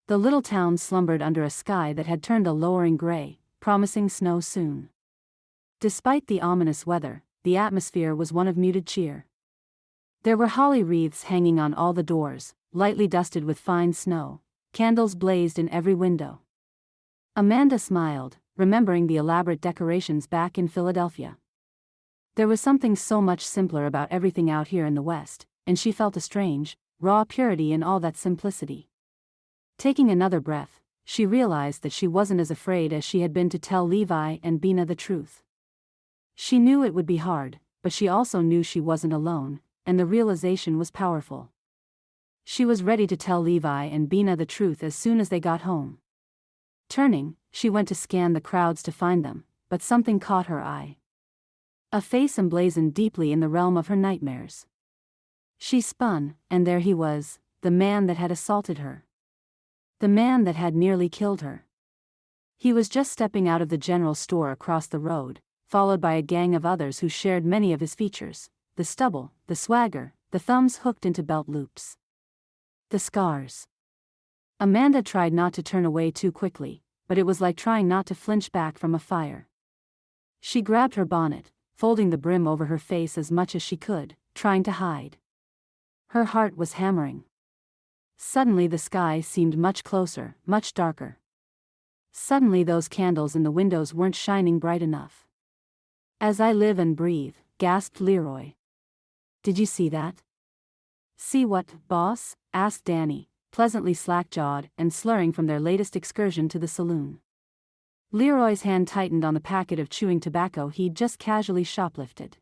The little town slumbered under a sky that had turned a lowering gray, promising snow soon. Despite the ominous weather, the atmosphere was one of muted cheer. There were holly wreaths hanging on all the doors, lightly dusted with fine snow. Candles blazed in every window. Amanda smiled, remembering the elaborate decorations back in Philadelphia. There was something so much simpler about everything out here in the West, and she felt a strange, raw purity in all that simplicity. Taking another breath, she realized that she wasn't as afraid as she had been to tell Levi and Bina the truth. She knew it would be hard, but she also knew she wasn't alone, and the realization was powerful. She was ready to tell Levi and Bina the truth as soon as they got home. Turning, she went to scan the crowds to find them, but something caught her eye. A face emblazoned deeply in the realm of her nightmares. She spun, and there he was, the man that had assaulted her. The man that had nearly killed her. He was just stepping out of the general store across the road, followed by a gang of others who shared many of his features: the stubble, the swagger, the thumbs hooked into belt loops. The scars. Amanda tried not to turn away too quickly, but it was like trying not to flinch back from a fire. She grabbed her bonnet, folding the brim over her face as much as she could, trying to hide. Her heart was hammering. Suddenly the sky seemed much closer, much darker. Suddenly those candles in the windows weren't shining bright enough. "As I live and breathe," gasped Leroy. "Did you see that?" "See what, boss?" asked Danny, pleasantly slack-jawed and slurring from their latest excursion to the saloon. Leroy's hand tightened on the packet of chewing tobacco he'd just casually shoplifted.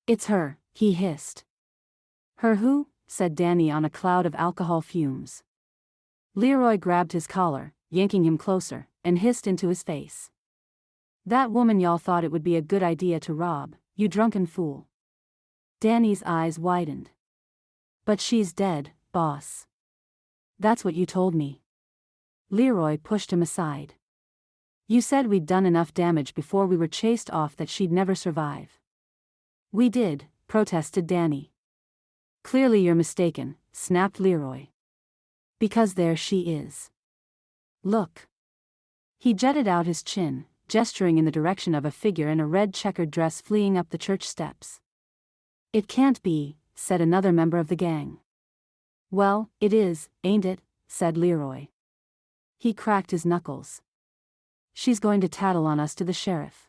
"It's her," he hissed. "Her who?" said Danny on a cloud of alcohol fumes. Leroy grabbed his collar, yanking him closer, and hissed into his face. "That woman y'all thought it would be a good idea to rob, you drunken fool." Danny's eyes widened. "But she's dead, boss." "That's what you told me." Leroy pushed him aside. "You said we'd done enough damage before we were chased off that she'd never survive." "We did," protested Danny. "Clearly you're mistaken," snapped Leroy. "Because there she is. Look." He jutted out his chin, gesturing in the direction of a figure in a red checkered dress fleeing up the church steps. "It can't be," said another member of the gang. "Well, it is, ain't it?" said Leroy. He cracked his knuckles. "She's going to tattle on us to the sheriff.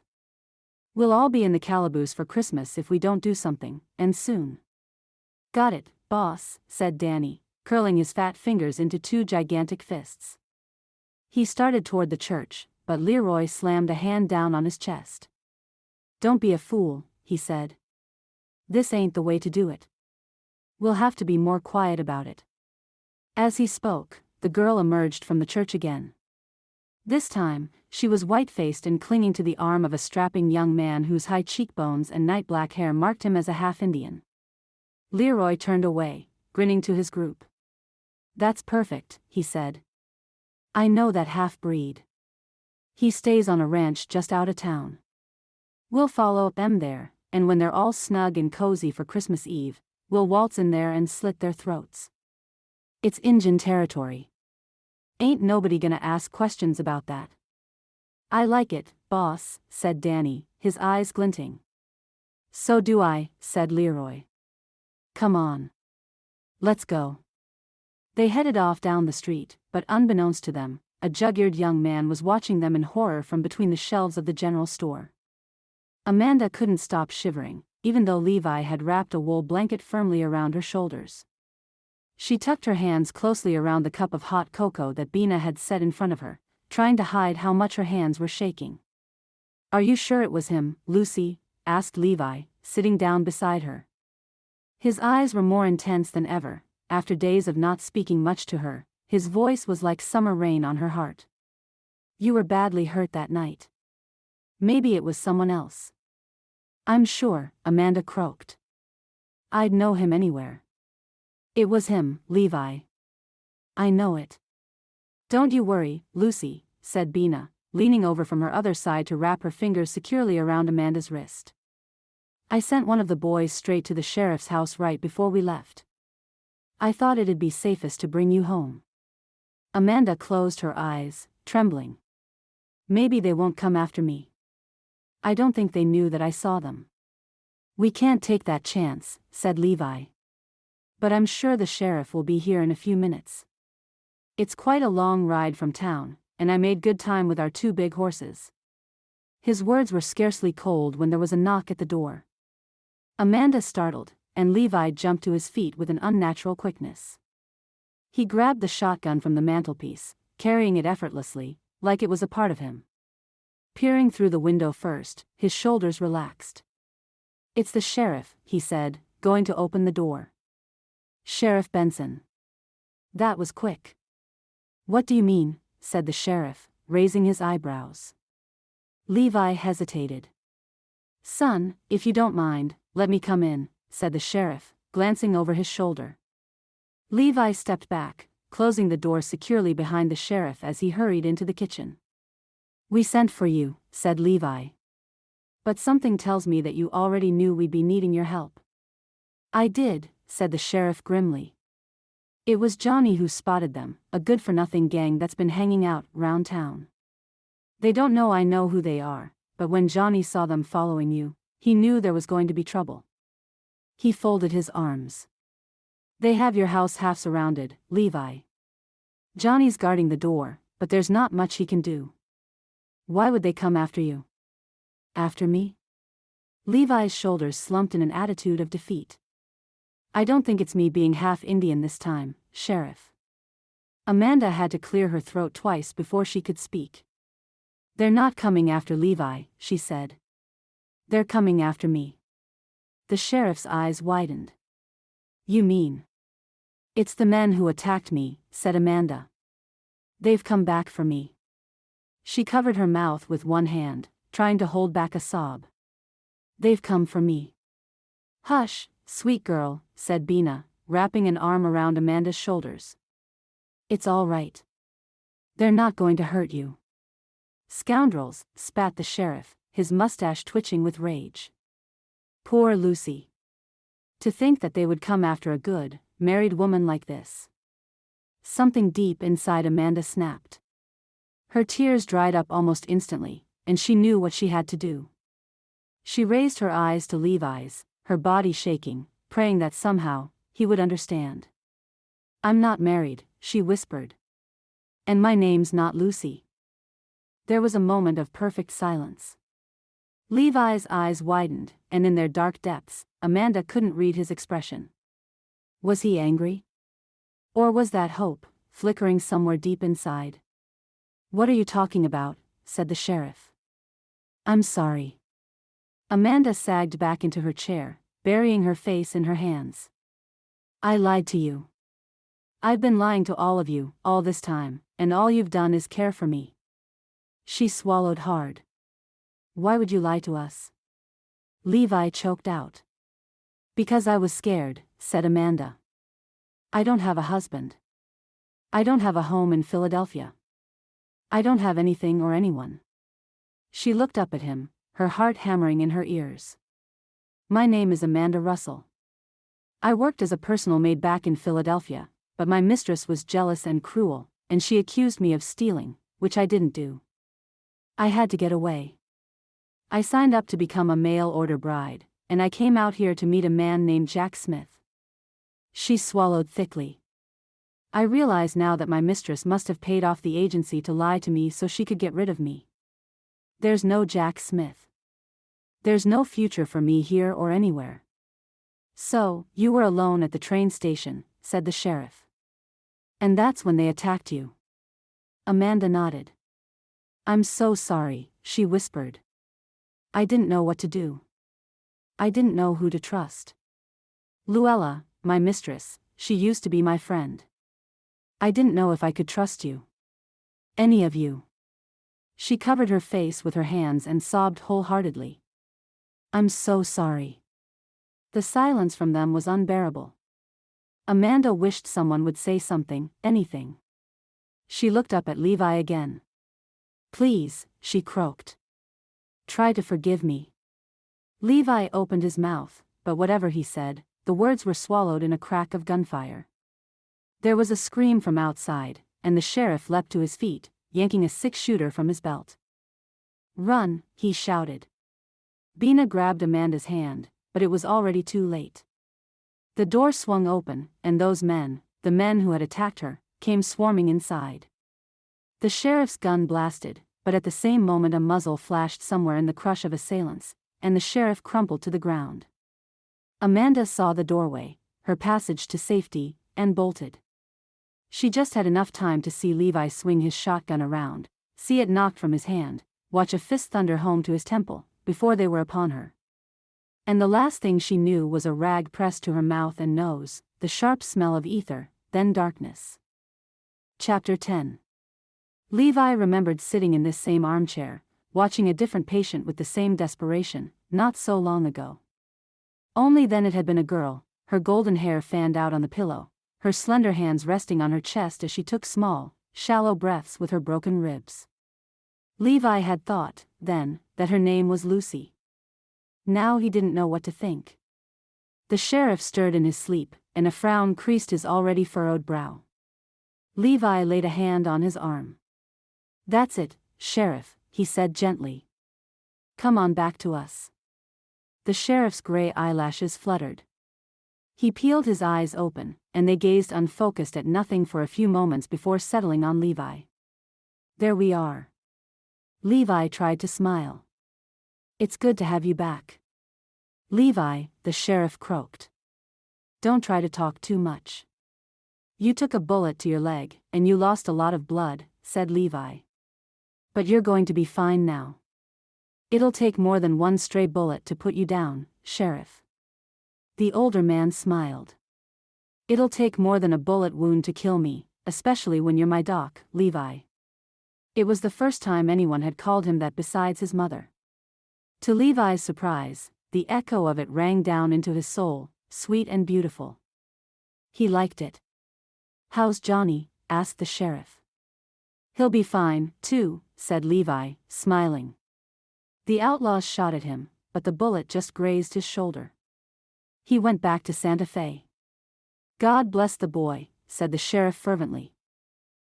We'll all be in the calaboose for Christmas if we don't do something, and soon." "Got it, boss," said Danny, curling his fat fingers into two gigantic fists. He started toward the church, but Leroy slammed a hand down on his chest. "Don't be a fool," he said. "This ain't the way to do it. We'll have to be more quiet about it." As he spoke, the girl emerged from the church again. This time, she was white-faced and clinging to the arm of a strapping young man whose high cheekbones and night-black hair marked him as a half-Indian. Leroy turned away, grinning to his group. "That's perfect," he said. "I know that half-breed. He stays on a ranch just out of town. We'll follow them there, and when they're all snug and cozy for Christmas Eve, we'll waltz in there and slit their throats. It's Injun territory. Ain't nobody gonna ask questions about that." "I like it, boss," said Danny, his eyes glinting. "So do I," said Leroy. "Come on. Let's go." They headed off down the street, but unbeknownst to them, a jug-eared young man was watching them in horror from between the shelves of the general store. Amanda couldn't stop shivering, even though Levi had wrapped a wool blanket firmly around her shoulders. She tucked her hands closely around the cup of hot cocoa that Bina had set in front of her, trying to hide how much her hands were shaking. "Are you sure it was him, Lucy?" asked Levi, sitting down beside her. His eyes were more intense than ever. After days of not speaking much to her, his voice was like summer rain on her heart. "You were badly hurt that night. Maybe it was someone else." "I'm sure," Amanda croaked. "I'd know him anywhere." "It was him, Levi." "I know it." "Don't you worry, Lucy," said Bina, leaning over from her other side to wrap her fingers securely around Amanda's wrist. "I sent one of the boys straight to the sheriff's house right before we left. I thought it'd be safest to bring you home." Amanda closed her eyes, trembling. "Maybe they won't come after me. I don't think they knew that I saw them." "We can't take that chance," said Levi. "But I'm sure the sheriff will be here in a few minutes. It's quite a long ride from town, and I made good time with our two big horses." His words were scarcely cold when there was a knock at the door. Amanda startled, and Levi jumped to his feet with an unnatural quickness. He grabbed the shotgun from the mantelpiece, carrying it effortlessly, like it was a part of him. Peering through the window first, his shoulders relaxed. "It's the sheriff," he said, going to open the door. "Sheriff Benson." That was quick. "What do you mean?" said the sheriff, raising his eyebrows. Levi hesitated. "Son, if you don't mind, let me come in," said the sheriff, glancing over his shoulder. Levi stepped back, closing the door securely behind the sheriff as he hurried into the kitchen. "We sent for you," said Levi. "But something tells me that you already knew we'd be needing your help." "I did," said the sheriff grimly. "It was Johnny who spotted them, a good-for-nothing gang that's been hanging out round town. They don't know I know who they are, but when Johnny saw them following you, He knew there was going to be trouble. He folded his arms. They have your house half surrounded, Levi. Johnny's guarding the door, but there's not much he can do. Why would they come after you? After me? Levi's shoulders slumped in an attitude of defeat. I don't think it's me being half Indian this time, Sheriff. Amanda had to clear her throat twice before she could speak. They're not coming after Levi, she said. They're coming after me. The sheriff's eyes widened. You mean? It's the men who attacked me, said Amanda. They've come back for me. She covered her mouth with one hand, trying to hold back a sob. They've come for me. Hush, sweet girl, said Bina, wrapping an arm around Amanda's shoulders. It's all right. They're not going to hurt you. Scoundrels, spat the sheriff, his mustache twitching with rage. Poor Lucy. To think that they would come after a good, married woman like this. Something deep inside Amanda snapped. Her tears dried up almost instantly, and she knew what she had to do. She raised her eyes to Levi's, her body shaking, praying that somehow, he would understand. I'm not married, she whispered. And my name's not Lucy. There was a moment of perfect silence. Levi's eyes widened, and in their dark depths, Amanda couldn't read his expression. Was he angry? Or was that hope, flickering somewhere deep inside? What are you talking about? Said the sheriff. I'm sorry. Amanda sagged back into her chair, burying her face in her hands. I lied to you. I've been lying to all of you, all this time, and all you've done is care for me. She swallowed hard. Why would you lie to us? Levi choked out. Because I was scared, said Amanda. I don't have a husband. I don't have a home in Philadelphia. I don't have anything or anyone. She looked up at him, her heart hammering in her ears. My name is Amanda Russell. I worked as a personal maid back in Philadelphia, but my mistress was jealous and cruel, and she accused me of stealing, which I didn't do. I had to get away. I signed up to become a mail-order bride, and I came out here to meet a man named Jack Smith. She swallowed thickly. I realize now that my mistress must have paid off the agency to lie to me so she could get rid of me. There's no Jack Smith. There's no future for me here or anywhere. So, you were alone at the train station, said the sheriff. And that's when they attacked you. Amanda nodded. I'm so sorry, she whispered. I didn't know what to do. I didn't know who to trust. Luella, my mistress, she used to be my friend. I didn't know if I could trust you. Any of you. She covered her face with her hands and sobbed wholeheartedly. I'm so sorry. The silence from them was unbearable. Amanda wished someone would say something, anything. She looked up at Levi again. Please, she croaked. Try to forgive me. Levi opened his mouth, but whatever he said, the words were swallowed in a crack of gunfire. There was a scream from outside, and the sheriff leapt to his feet, yanking a six-shooter from his belt. Run, he shouted. Bina grabbed Amanda's hand, but it was already too late. The door swung open, and those men, the men who had attacked her, came swarming inside. The sheriff's gun blasted, but at the same moment a muzzle flashed somewhere in the crush of assailants, and the sheriff crumpled to the ground. Amanda saw the doorway, her passage to safety, and bolted. She just had enough time to see Levi swing his shotgun around, see it knocked from his hand, watch a fist thunder home to his temple, before they were upon her. And the last thing she knew was a rag pressed to her mouth and nose, the sharp smell of ether, then darkness. Chapter 10. Levi remembered sitting in this same armchair, watching a different patient with the same desperation, not so long ago. Only then it had been a girl, her golden hair fanned out on the pillow, her slender hands resting on her chest as she took small, shallow breaths with her broken ribs. Levi had thought, then, that her name was Lucy. Now he didn't know what to think. The sheriff stirred in his sleep, and a frown creased his already furrowed brow. Levi laid a hand on his arm. That's it, Sheriff, he said gently. Come on back to us. The sheriff's gray eyelashes fluttered. He peeled his eyes open, and they gazed unfocused at nothing for a few moments before settling on Levi. There we are. Levi tried to smile. It's good to have you back. Levi, the sheriff croaked. Don't try to talk too much. You took a bullet to your leg, and you lost a lot of blood, said Levi. But you're going to be fine now. It'll take more than one stray bullet to put you down, Sheriff. The older man smiled. It'll take more than a bullet wound to kill me, especially when you're my doc, Levi. It was the first time anyone had called him that besides his mother. To Levi's surprise, the echo of it rang down into his soul, sweet and beautiful. He liked it. How's Johnny? Asked the sheriff. He'll be fine, too, said Levi, smiling. The outlaws shot at him, but the bullet just grazed his shoulder. He went back to Santa Fe. God bless the boy, said the sheriff fervently.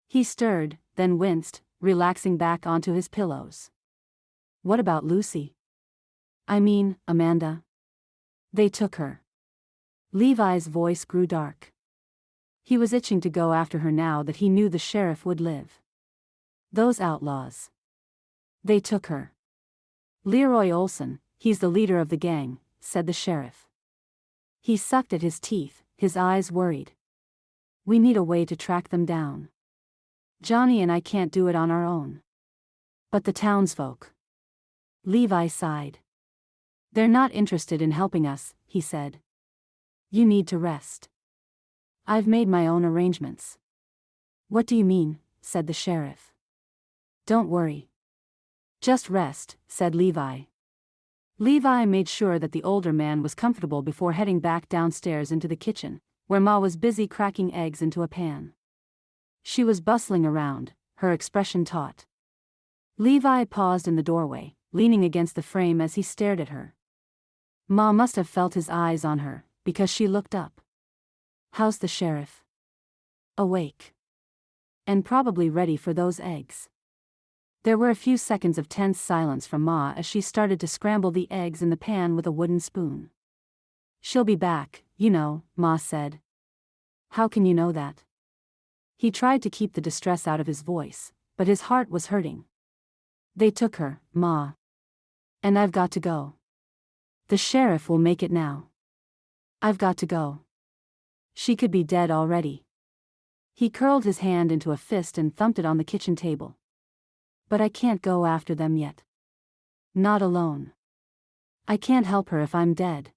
He stirred, then winced, relaxing back onto his pillows. What about Lucy? I mean, Amanda. They took her. Levi's voice grew dark. He was itching to go after her now that he knew the sheriff would live. Those outlaws. They took her. Leroy Olsen, he's the leader of the gang, said the sheriff. He sucked at his teeth, his eyes worried. We need a way to track them down. Johnny and I can't do it on our own. But the townsfolk. Levi sighed. They're not interested in helping us, he said. You need to rest. I've made my own arrangements. What do you mean? Said the sheriff. Don't worry. Just rest, said Levi. Levi made sure that the older man was comfortable before heading back downstairs into the kitchen, where Ma was busy cracking eggs into a pan. She was bustling around, her expression taut. Levi paused in the doorway, leaning against the frame as he stared at her. Ma must have felt his eyes on her, because she looked up. How's the sheriff? Awake. And probably ready for those eggs. There were a few seconds of tense silence from Ma as she started to scramble the eggs in the pan with a wooden spoon. She'll be back, you know, Ma said. How can you know that? He tried to keep the distress out of his voice, but his heart was hurting. They took her, Ma. And I've got to go. The sheriff will make it now. I've got to go. She could be dead already. He curled his hand into a fist and thumped it on the kitchen table. But I can't go after them yet. Not alone. I can't help her if I'm dead.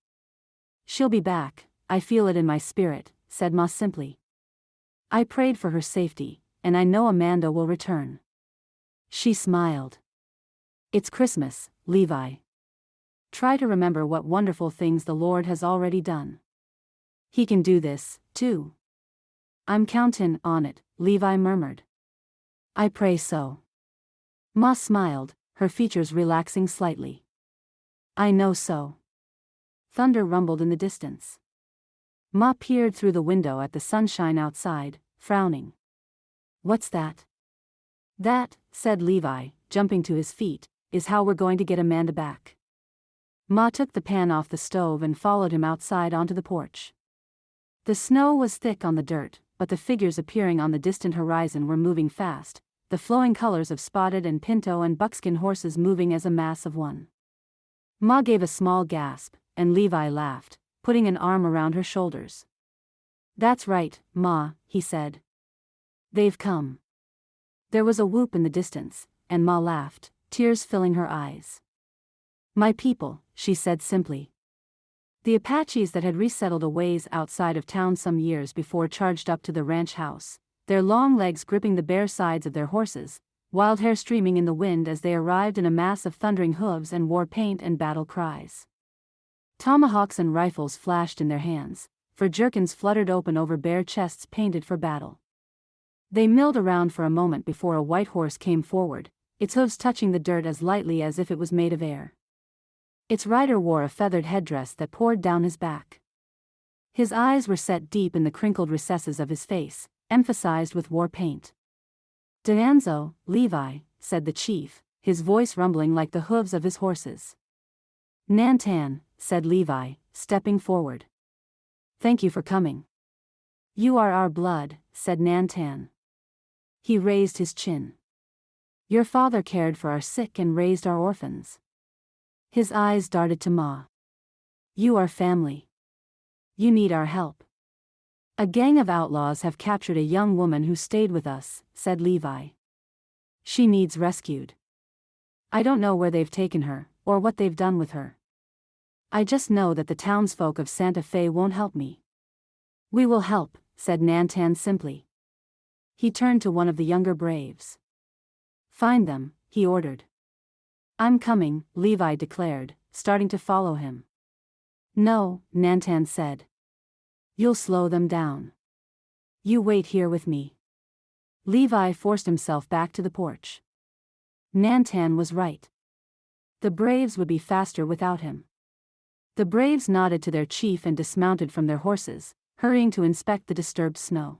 She'll be back, I feel it in my spirit, said Ma simply. I prayed for her safety, and I know Amanda will return. She smiled. It's Christmas, Levi. Try to remember what wonderful things the Lord has already done. He can do this, too. I'm countin' on it, Levi murmured. I pray so. Ma smiled, her features relaxing slightly. I know so. Thunder rumbled in the distance. Ma peered through the window at the sunshine outside, frowning. What's that? That, said Levi, jumping to his feet, is how we're going to get Amanda back. Ma took the pan off the stove and followed him outside onto the porch. The snow was thick on the dirt, but the figures appearing on the distant horizon were moving fast, the flowing colors of spotted and pinto and buckskin horses moving as a mass of one. Ma gave a small gasp, and Levi laughed, putting an arm around her shoulders. That's right, Ma, he said. They've come. There was a whoop in the distance, and Ma laughed, tears filling her eyes. My people, she said simply. The Apaches that had resettled a ways outside of town some years before charged up to the ranch house, their long legs gripping the bare sides of their horses, wild hair streaming in the wind as they arrived in a mass of thundering hooves and war paint and battle cries. Tomahawks and rifles flashed in their hands, for jerkins fluttered open over bare chests painted for battle. They milled around for a moment before a white horse came forward, its hooves touching the dirt as lightly as if it was made of air. Its rider wore a feathered headdress that poured down his back. His eyes were set deep in the crinkled recesses of his face, emphasized with war paint. "D'Anzo, Levi," said the chief, his voice rumbling like the hooves of his horses. "Nantan," said Levi, stepping forward. "Thank you for coming." "You are our blood," said Nantan. He raised his chin. "Your father cared for our sick and raised our orphans." His eyes darted to Ma. "You are family. You need our help." "A gang of outlaws have captured a young woman who stayed with us," said Levi. "She needs rescued. I don't know where they've taken her, or what they've done with her. I just know that the townsfolk of Santa Fe won't help me." "We will help," said Nantan simply. He turned to one of the younger braves. "Find them," he ordered. "I'm coming," Levi declared, starting to follow him. "No," Nantan said. "You'll slow them down. You wait here with me." Levi forced himself back to the porch. Nantan was right. The braves would be faster without him. The braves nodded to their chief and dismounted from their horses, hurrying to inspect the disturbed snow.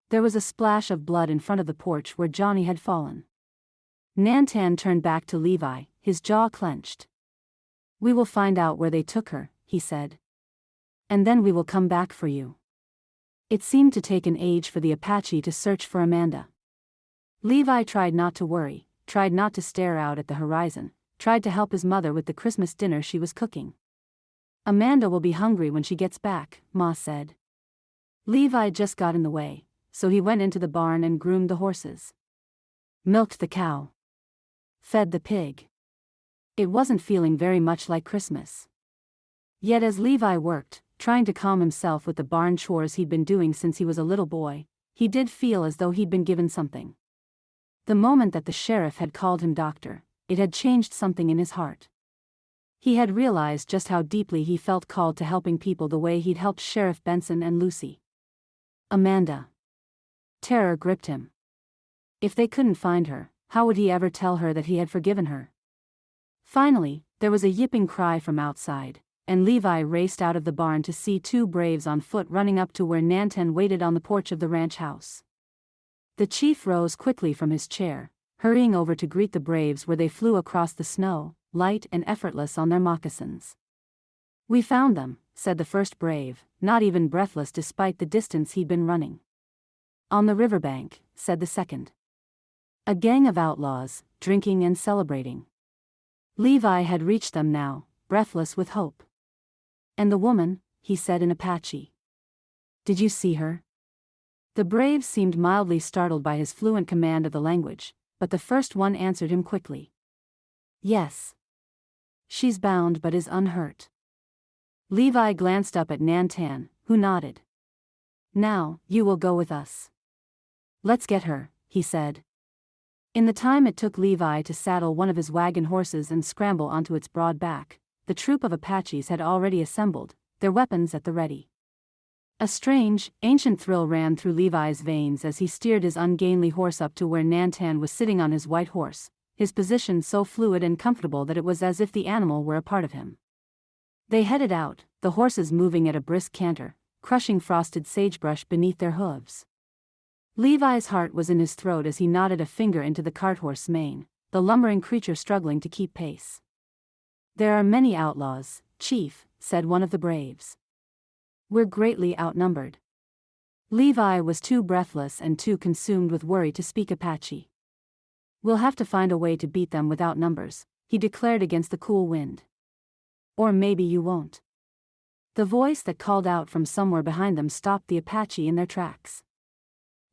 There was a splash of blood in front of the porch where Johnny had fallen. Nantan turned back to Levi, his jaw clenched. "We will find out where they took her," he said. "And then we will come back for you." It seemed to take an age for the Apache to search for Amanda. Levi tried not to worry, tried not to stare out at the horizon, tried to help his mother with the Christmas dinner she was cooking. "Amanda will be hungry when she gets back," Ma said. Levi just got in the way, so he went into the barn and groomed the horses. Milked the cow. Fed the pig. It wasn't feeling very much like Christmas. Yet as Levi worked, trying to calm himself with the barn chores he'd been doing since he was a little boy, he did feel as though he'd been given something. The moment that the sheriff had called him doctor, it had changed something in his heart. He had realized just how deeply he felt called to helping people the way he'd helped Sheriff Benson and Lucy. Amanda. Terror gripped him. If they couldn't find her, how would he ever tell her that he had forgiven her? Finally, there was a yipping cry from outside, and Levi raced out of the barn to see two braves on foot running up to where Nantan waited on the porch of the ranch house. The chief rose quickly from his chair, hurrying over to greet the braves where they flew across the snow, light and effortless on their moccasins. "We found them," said the first brave, not even breathless despite the distance he'd been running. "On the riverbank," said the second. A gang of outlaws, drinking and celebrating. Levi had reached them now, breathless with hope. "And the woman," he said in Apache. "Did you see her?" The braves seemed mildly startled by his fluent command of the language, but the first one answered him quickly. "Yes. She's bound but is unhurt." Levi glanced up at Nantan, who nodded. "Now, you will go with us." "Let's get her," he said. In the time it took Levi to saddle one of his wagon horses and scramble onto its broad back, the troop of Apaches had already assembled, their weapons at the ready. A strange, ancient thrill ran through Levi's veins as he steered his ungainly horse up to where Nantan was sitting on his white horse, his position so fluid and comfortable that it was as if the animal were a part of him. They headed out, the horses moving at a brisk canter, crushing frosted sagebrush beneath their hooves. Levi's heart was in his throat as he nodded a finger into the carthorse's mane, the lumbering creature struggling to keep pace. "There are many outlaws, Chief," said one of the braves. "We're greatly outnumbered." Levi was too breathless and too consumed with worry to speak Apache. "We'll have to find a way to beat them without numbers," he declared against the cool wind. "Or maybe you won't." The voice that called out from somewhere behind them stopped the Apache in their tracks.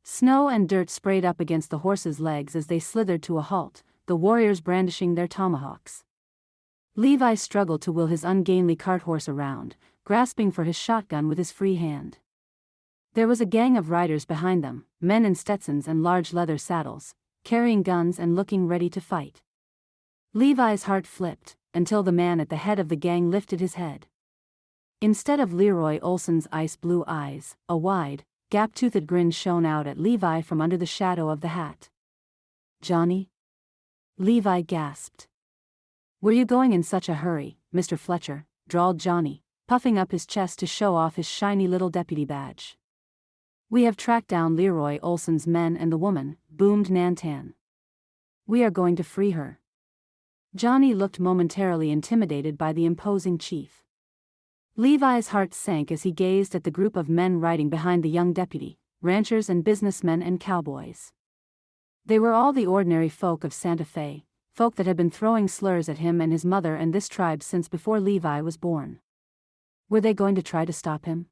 Snow and dirt sprayed up against the horses' legs as they slithered to a halt, the warriors brandishing their tomahawks. Levi struggled to will his ungainly cart horse around, grasping for his shotgun with his free hand. There was a gang of riders behind them, men in Stetsons and large leather saddles, carrying guns and looking ready to fight. Levi's heart flipped, until the man at the head of the gang lifted his head. Instead of Leroy Olsen's ice-blue eyes, a wide, gap-toothed grin shone out at Levi from under the shadow of the hat. "Johnny?" Levi gasped. "Were you going in such a hurry, Mr. Fletcher?" drawled Johnny, puffing up his chest to show off his shiny little deputy badge. "We have tracked down Leroy Olsen's men and the woman," boomed Nantan. "We are going to free her." Johnny looked momentarily intimidated by the imposing chief. Levi's heart sank as he gazed at the group of men riding behind the young deputy, ranchers and businessmen and cowboys. They were all the ordinary folk of Santa Fe, folk that had been throwing slurs at him and his mother and this tribe since before Levi was born. Were they going to try to stop him?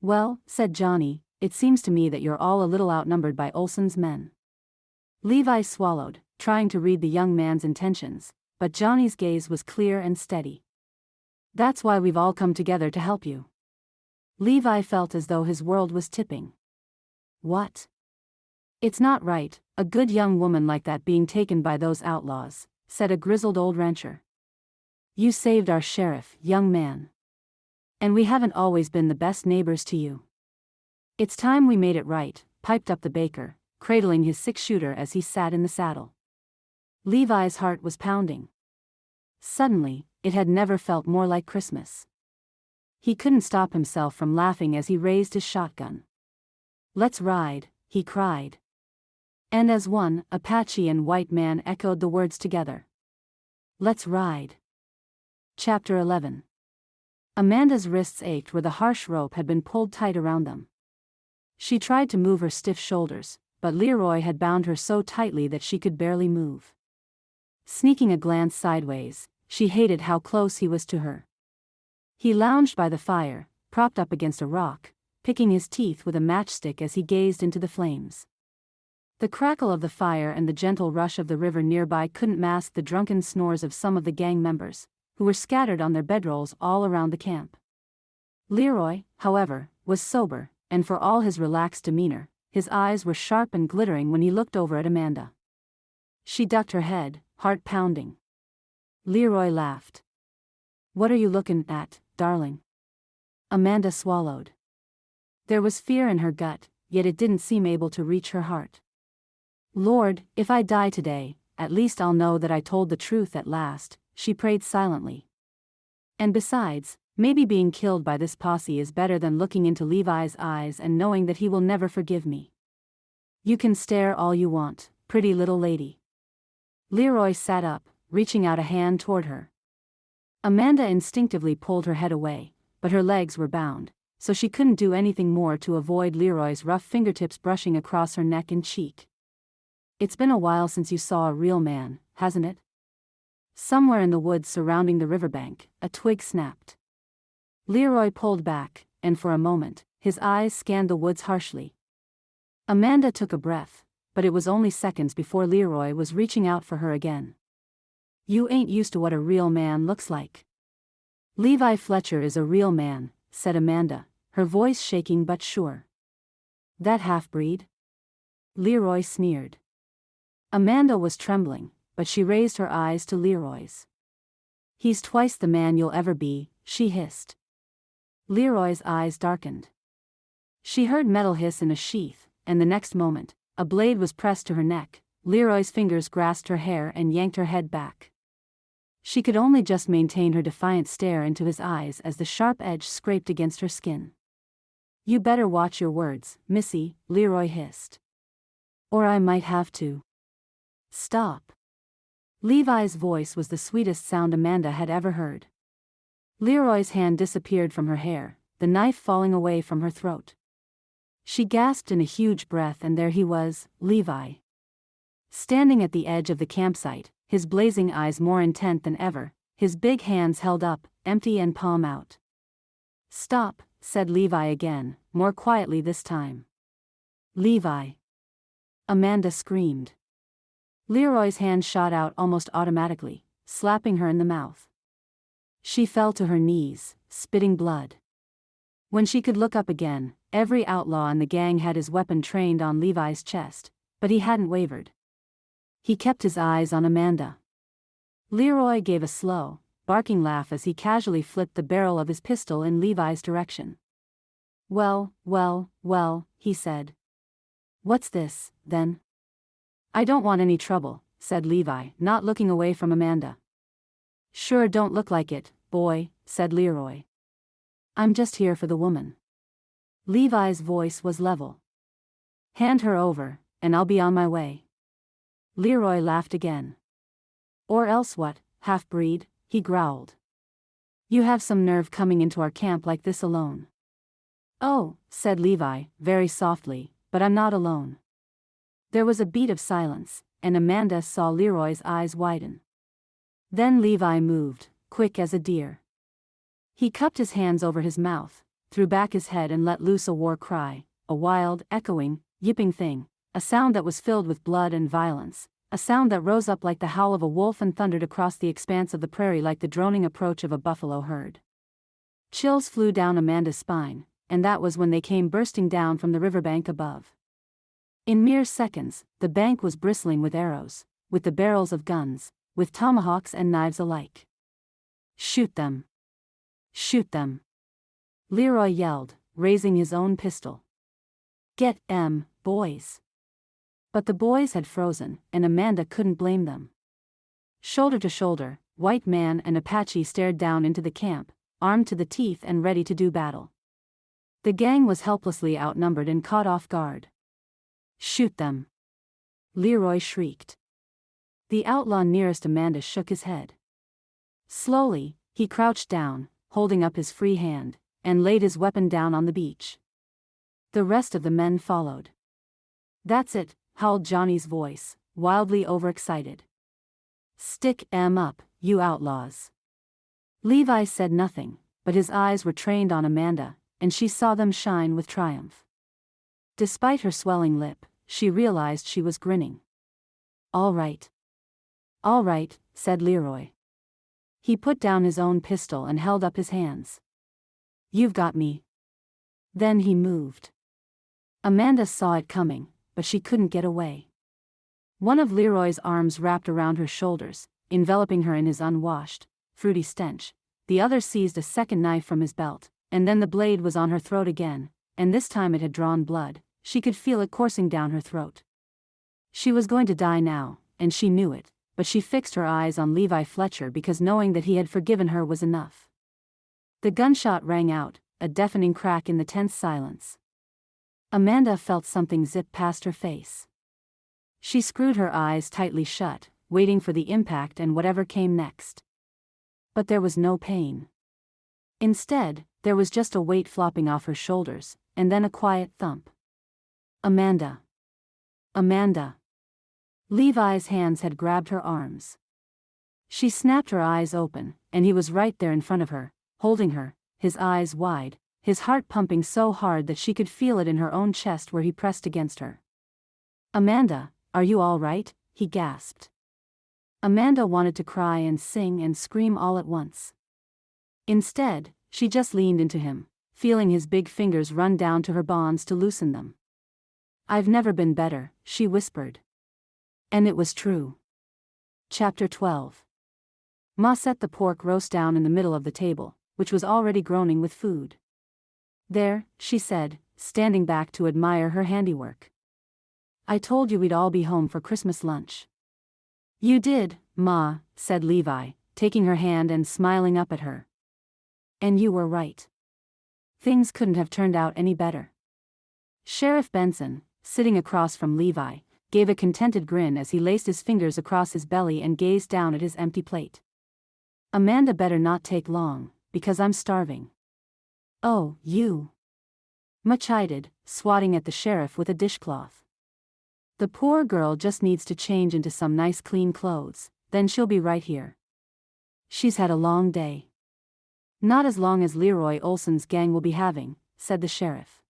"Well," said Johnny, "it seems to me that you're all a little outnumbered by Olsen's men." Levi swallowed, trying to read the young man's intentions, but Johnny's gaze was clear and steady. "That's why we've all come together to help you." Levi felt as though his world was tipping. "What? It's not right, a good young woman like that being taken by those outlaws," said a grizzled old rancher. "You saved our sheriff, young man. And we haven't always been the best neighbors to you." "It's time we made it right," piped up the baker, cradling his six-shooter as he sat in the saddle. Levi's heart was pounding. Suddenly, it had never felt more like Christmas. He couldn't stop himself from laughing as he raised his shotgun. "Let's ride," he cried. And as one, Apache and white man echoed the words together. "Let's ride." Chapter 11. Amanda's wrists ached where the harsh rope had been pulled tight around them. She tried to move her stiff shoulders, but Leroy had bound her so tightly that she could barely move. Sneaking a glance sideways, she hated how close he was to her. He lounged by the fire, propped up against a rock, picking his teeth with a matchstick as he gazed into the flames. The crackle of the fire and the gentle rush of the river nearby couldn't mask the drunken snores of some of the gang members, who were scattered on their bedrolls all around the camp. Leroy, however, was sober, and for all his relaxed demeanor, his eyes were sharp and glittering when he looked over at Amanda. She ducked her head, heart pounding. Leroy laughed. "What are you looking at, darling?" Amanda swallowed. There was fear in her gut, yet it didn't seem able to reach her heart. "Lord, if I die today, at least I'll know that I told the truth at last," she prayed silently. "And besides, maybe being killed by this posse is better than looking into Levi's eyes and knowing that he will never forgive me." "You can stare all you want, pretty little lady." Leroy sat up, reaching out a hand toward her. Amanda instinctively pulled her head away, but her legs were bound, so she couldn't do anything more to avoid Leroy's rough fingertips brushing across her neck and cheek. "It's been a while since you saw a real man, hasn't it?" Somewhere in the woods surrounding the riverbank, a twig snapped. Leroy pulled back, and for a moment, his eyes scanned the woods harshly. Amanda took a breath, but it was only seconds before Leroy was reaching out for her again. "You ain't used to what a real man looks like." "Levi Fletcher is a real man," said Amanda, her voice shaking but sure. "That half-breed?" Leroy sneered. Amanda was trembling, but she raised her eyes to Leroy's. "He's twice the man you'll ever be," she hissed. Leroy's eyes darkened. She heard metal hiss in a sheath, and the next moment, a blade was pressed to her neck. Leroy's fingers grasped her hair and yanked her head back. She could only just maintain her defiant stare into his eyes as the sharp edge scraped against her skin. "You better watch your words, Missy," Leroy hissed. "Or I might have to." "Stop." Levi's voice was the sweetest sound Amanda had ever heard. Leroy's hand disappeared from her hair, the knife falling away from her throat. She gasped in a huge breath, and there he was, Levi. Standing at the edge of the campsite, his blazing eyes more intent than ever, his big hands held up, empty and palm out. "Stop," said Levi again, more quietly this time. "Levi!" Amanda screamed. Leroy's hand shot out almost automatically, slapping her in the mouth. She fell to her knees, spitting blood. When she could look up again, every outlaw in the gang had his weapon trained on Levi's chest, but he hadn't wavered. He kept his eyes on Amanda. Leroy gave a slow, barking laugh as he casually flipped the barrel of his pistol in Levi's direction. Well, he said. "What's this, then?" "I don't want any trouble," said Levi, not looking away from Amanda. "Sure don't look like it, boy," said Leroy. "I'm just here for the woman." Levi's voice was level. "Hand her over, and I'll be on my way." Leroy laughed again. Or else what, half-breed, he growled. You have some nerve coming into our camp like this alone. Oh, said Levi, very softly, but I'm not alone. There was a beat of silence, and Amanda saw Leroy's eyes widen. Then Levi moved, quick as a deer. He cupped his hands over his mouth, threw back his head and let loose a war cry, a wild, echoing, yipping thing, a sound that was filled with blood and violence, a sound that rose up like the howl of a wolf and thundered across the expanse of the prairie like the droning approach of a buffalo herd. Chills flew down Amanda's spine, and that was when they came bursting down from the riverbank above. In mere seconds, the bank was bristling with arrows, with the barrels of guns, with tomahawks and knives alike. Shoot them! Shoot them! Leroy yelled, raising his own pistol. Get 'em, boys! But the boys had frozen, and Amanda couldn't blame them. Shoulder to shoulder, white man and Apache stared down into the camp, armed to the teeth and ready to do battle. The gang was helplessly outnumbered and caught off guard. Shoot them! Leroy shrieked. The outlaw nearest Amanda shook his head. Slowly, he crouched down, holding up his free hand, and laid his weapon down on the beach. The rest of the men followed. That's it, howled Johnny's voice, wildly overexcited. Stick 'em up, you outlaws. Levi said nothing, but his eyes were trained on Amanda, and she saw them shine with triumph. Despite her swelling lip, she realized she was grinning. All right. All right, said Leroy. He put down his own pistol and held up his hands. You've got me. Then he moved. Amanda saw it coming, but she couldn't get away. One of Leroy's arms wrapped around her shoulders, enveloping her in his unwashed, fruity stench. The other seized a second knife from his belt, and then the blade was on her throat again, and this time it had drawn blood. She could feel it coursing down her throat. She was going to die now, and she knew it, but she fixed her eyes on Levi Fletcher because knowing that he had forgiven her was enough. The gunshot rang out, a deafening crack in the tense silence. Amanda felt something zip past her face. She screwed her eyes tightly shut, waiting for the impact and whatever came next. But there was no pain. Instead, there was just a weight flopping off her shoulders, and then a quiet thump. Amanda. Amanda. Levi's hands had grabbed her arms. She snapped her eyes open, and he was right there in front of her, holding her, his eyes wide, his heart pumping so hard that she could feel it in her own chest where he pressed against her. Amanda, are you all right? He gasped. Amanda wanted to cry and sing and scream all at once. Instead, she just leaned into him, feeling his big fingers run down to her bonds to loosen them. I've never been better, she whispered. And it was true. Chapter 12. Ma set the pork roast down in the middle of the table, which was already groaning with food. There, she said, standing back to admire her handiwork. I told you we'd all be home for Christmas lunch. You did, Ma, said Levi, taking her hand and smiling up at her. And you were right. Things couldn't have turned out any better. Sheriff Benson, sitting across from Levi, gave a contented grin as he laced his fingers across his belly and gazed down at his empty plate. Amanda better not take long, because I'm starving. Oh, you. Ma chided, swatting at the sheriff with a dishcloth. The poor girl just needs to change into some nice clean clothes, then she'll be right here. She's had a long day. Not as long as Leroy Olsen's gang will be having, said the sheriff.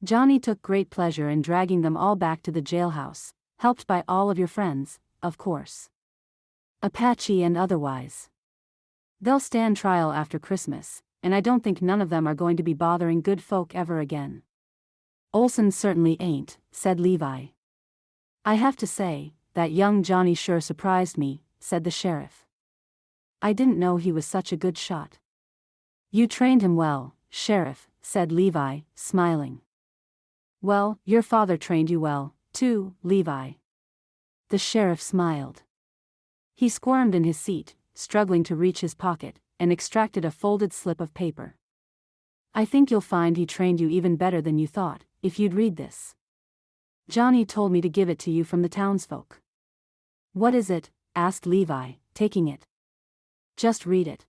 Johnny took great pleasure in dragging them all back to the jailhouse, helped by all of your friends, of course. Apache and otherwise. They'll stand trial after Christmas, and I don't think none of them are going to be bothering good folk ever again. Olsen certainly ain't, said Levi. I have to say, that young Johnny sure surprised me, said the sheriff. I didn't know he was such a good shot. You trained him well, Sheriff, said Levi, smiling. Well, your father trained you well, too, Levi. The sheriff smiled. He squirmed in his seat, struggling to reach his pocket, and extracted a folded slip of paper. I think you'll find he trained you even better than you thought, if you'd read this. Johnny told me to give it to you from the townsfolk. What is it? asked Levi, taking it. Just read it.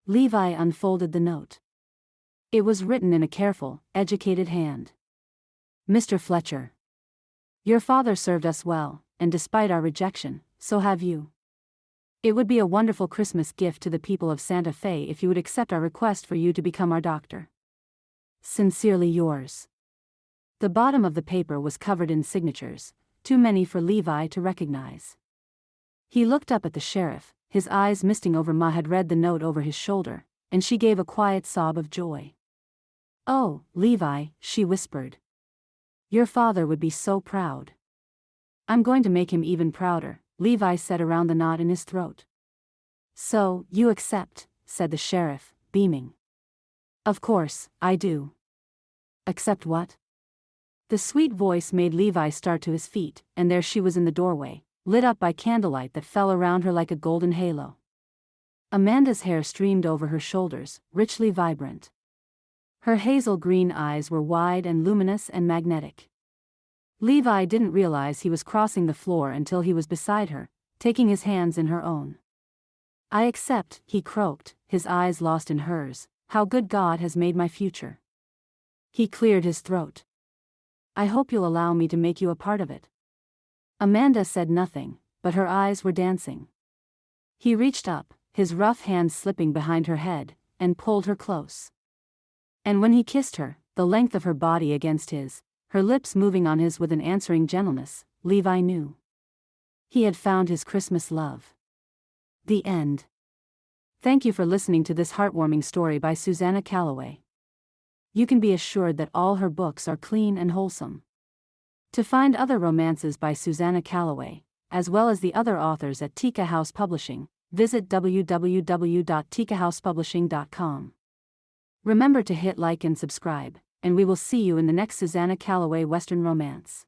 Levi unfolded the note. It was written in a careful, educated hand. Mr. Fletcher. Your father served us well, and despite our rejection, so have you. It would be a wonderful Christmas gift to the people of Santa Fe if you would accept our request for you to become our doctor. Sincerely yours. The bottom of the paper was covered in signatures, too many for Levi to recognize. He looked up at the sheriff, his eyes misting over. Ma had read the note over his shoulder, and she gave a quiet sob of joy. Oh, Levi, she whispered. Your father would be so proud. I'm going to make him even prouder, Levi said around the knot in his throat. So, you accept, said the sheriff, beaming. Of course, I do. Accept what? The sweet voice made Levi start to his feet, and there she was in the doorway, lit up by candlelight that fell around her like a golden halo. Amanda's hair streamed over her shoulders, richly vibrant. Her hazel-green eyes were wide and luminous and magnetic. Levi didn't realize he was crossing the floor until he was beside her, taking his hands in her own. I accept, he croaked, his eyes lost in hers. How good God has made my future. He cleared his throat. I hope you'll allow me to make you a part of it. Amanda said nothing, but her eyes were dancing. He reached up, his rough hands slipping behind her head, and pulled her close. And when he kissed her, the length of her body against his, her lips moving on his with an answering gentleness, Levi knew. He had found his Christmas love. The end. Thank you for listening to this heartwarming story by Susannah Calloway. You can be assured that all her books are clean and wholesome. To find other romances by Susannah Calloway, as well as the other authors at Tika House Publishing, visit www.tikahousepublishing.com. Remember to hit like and subscribe, and we will see you in the next Susannah Calloway Western romance.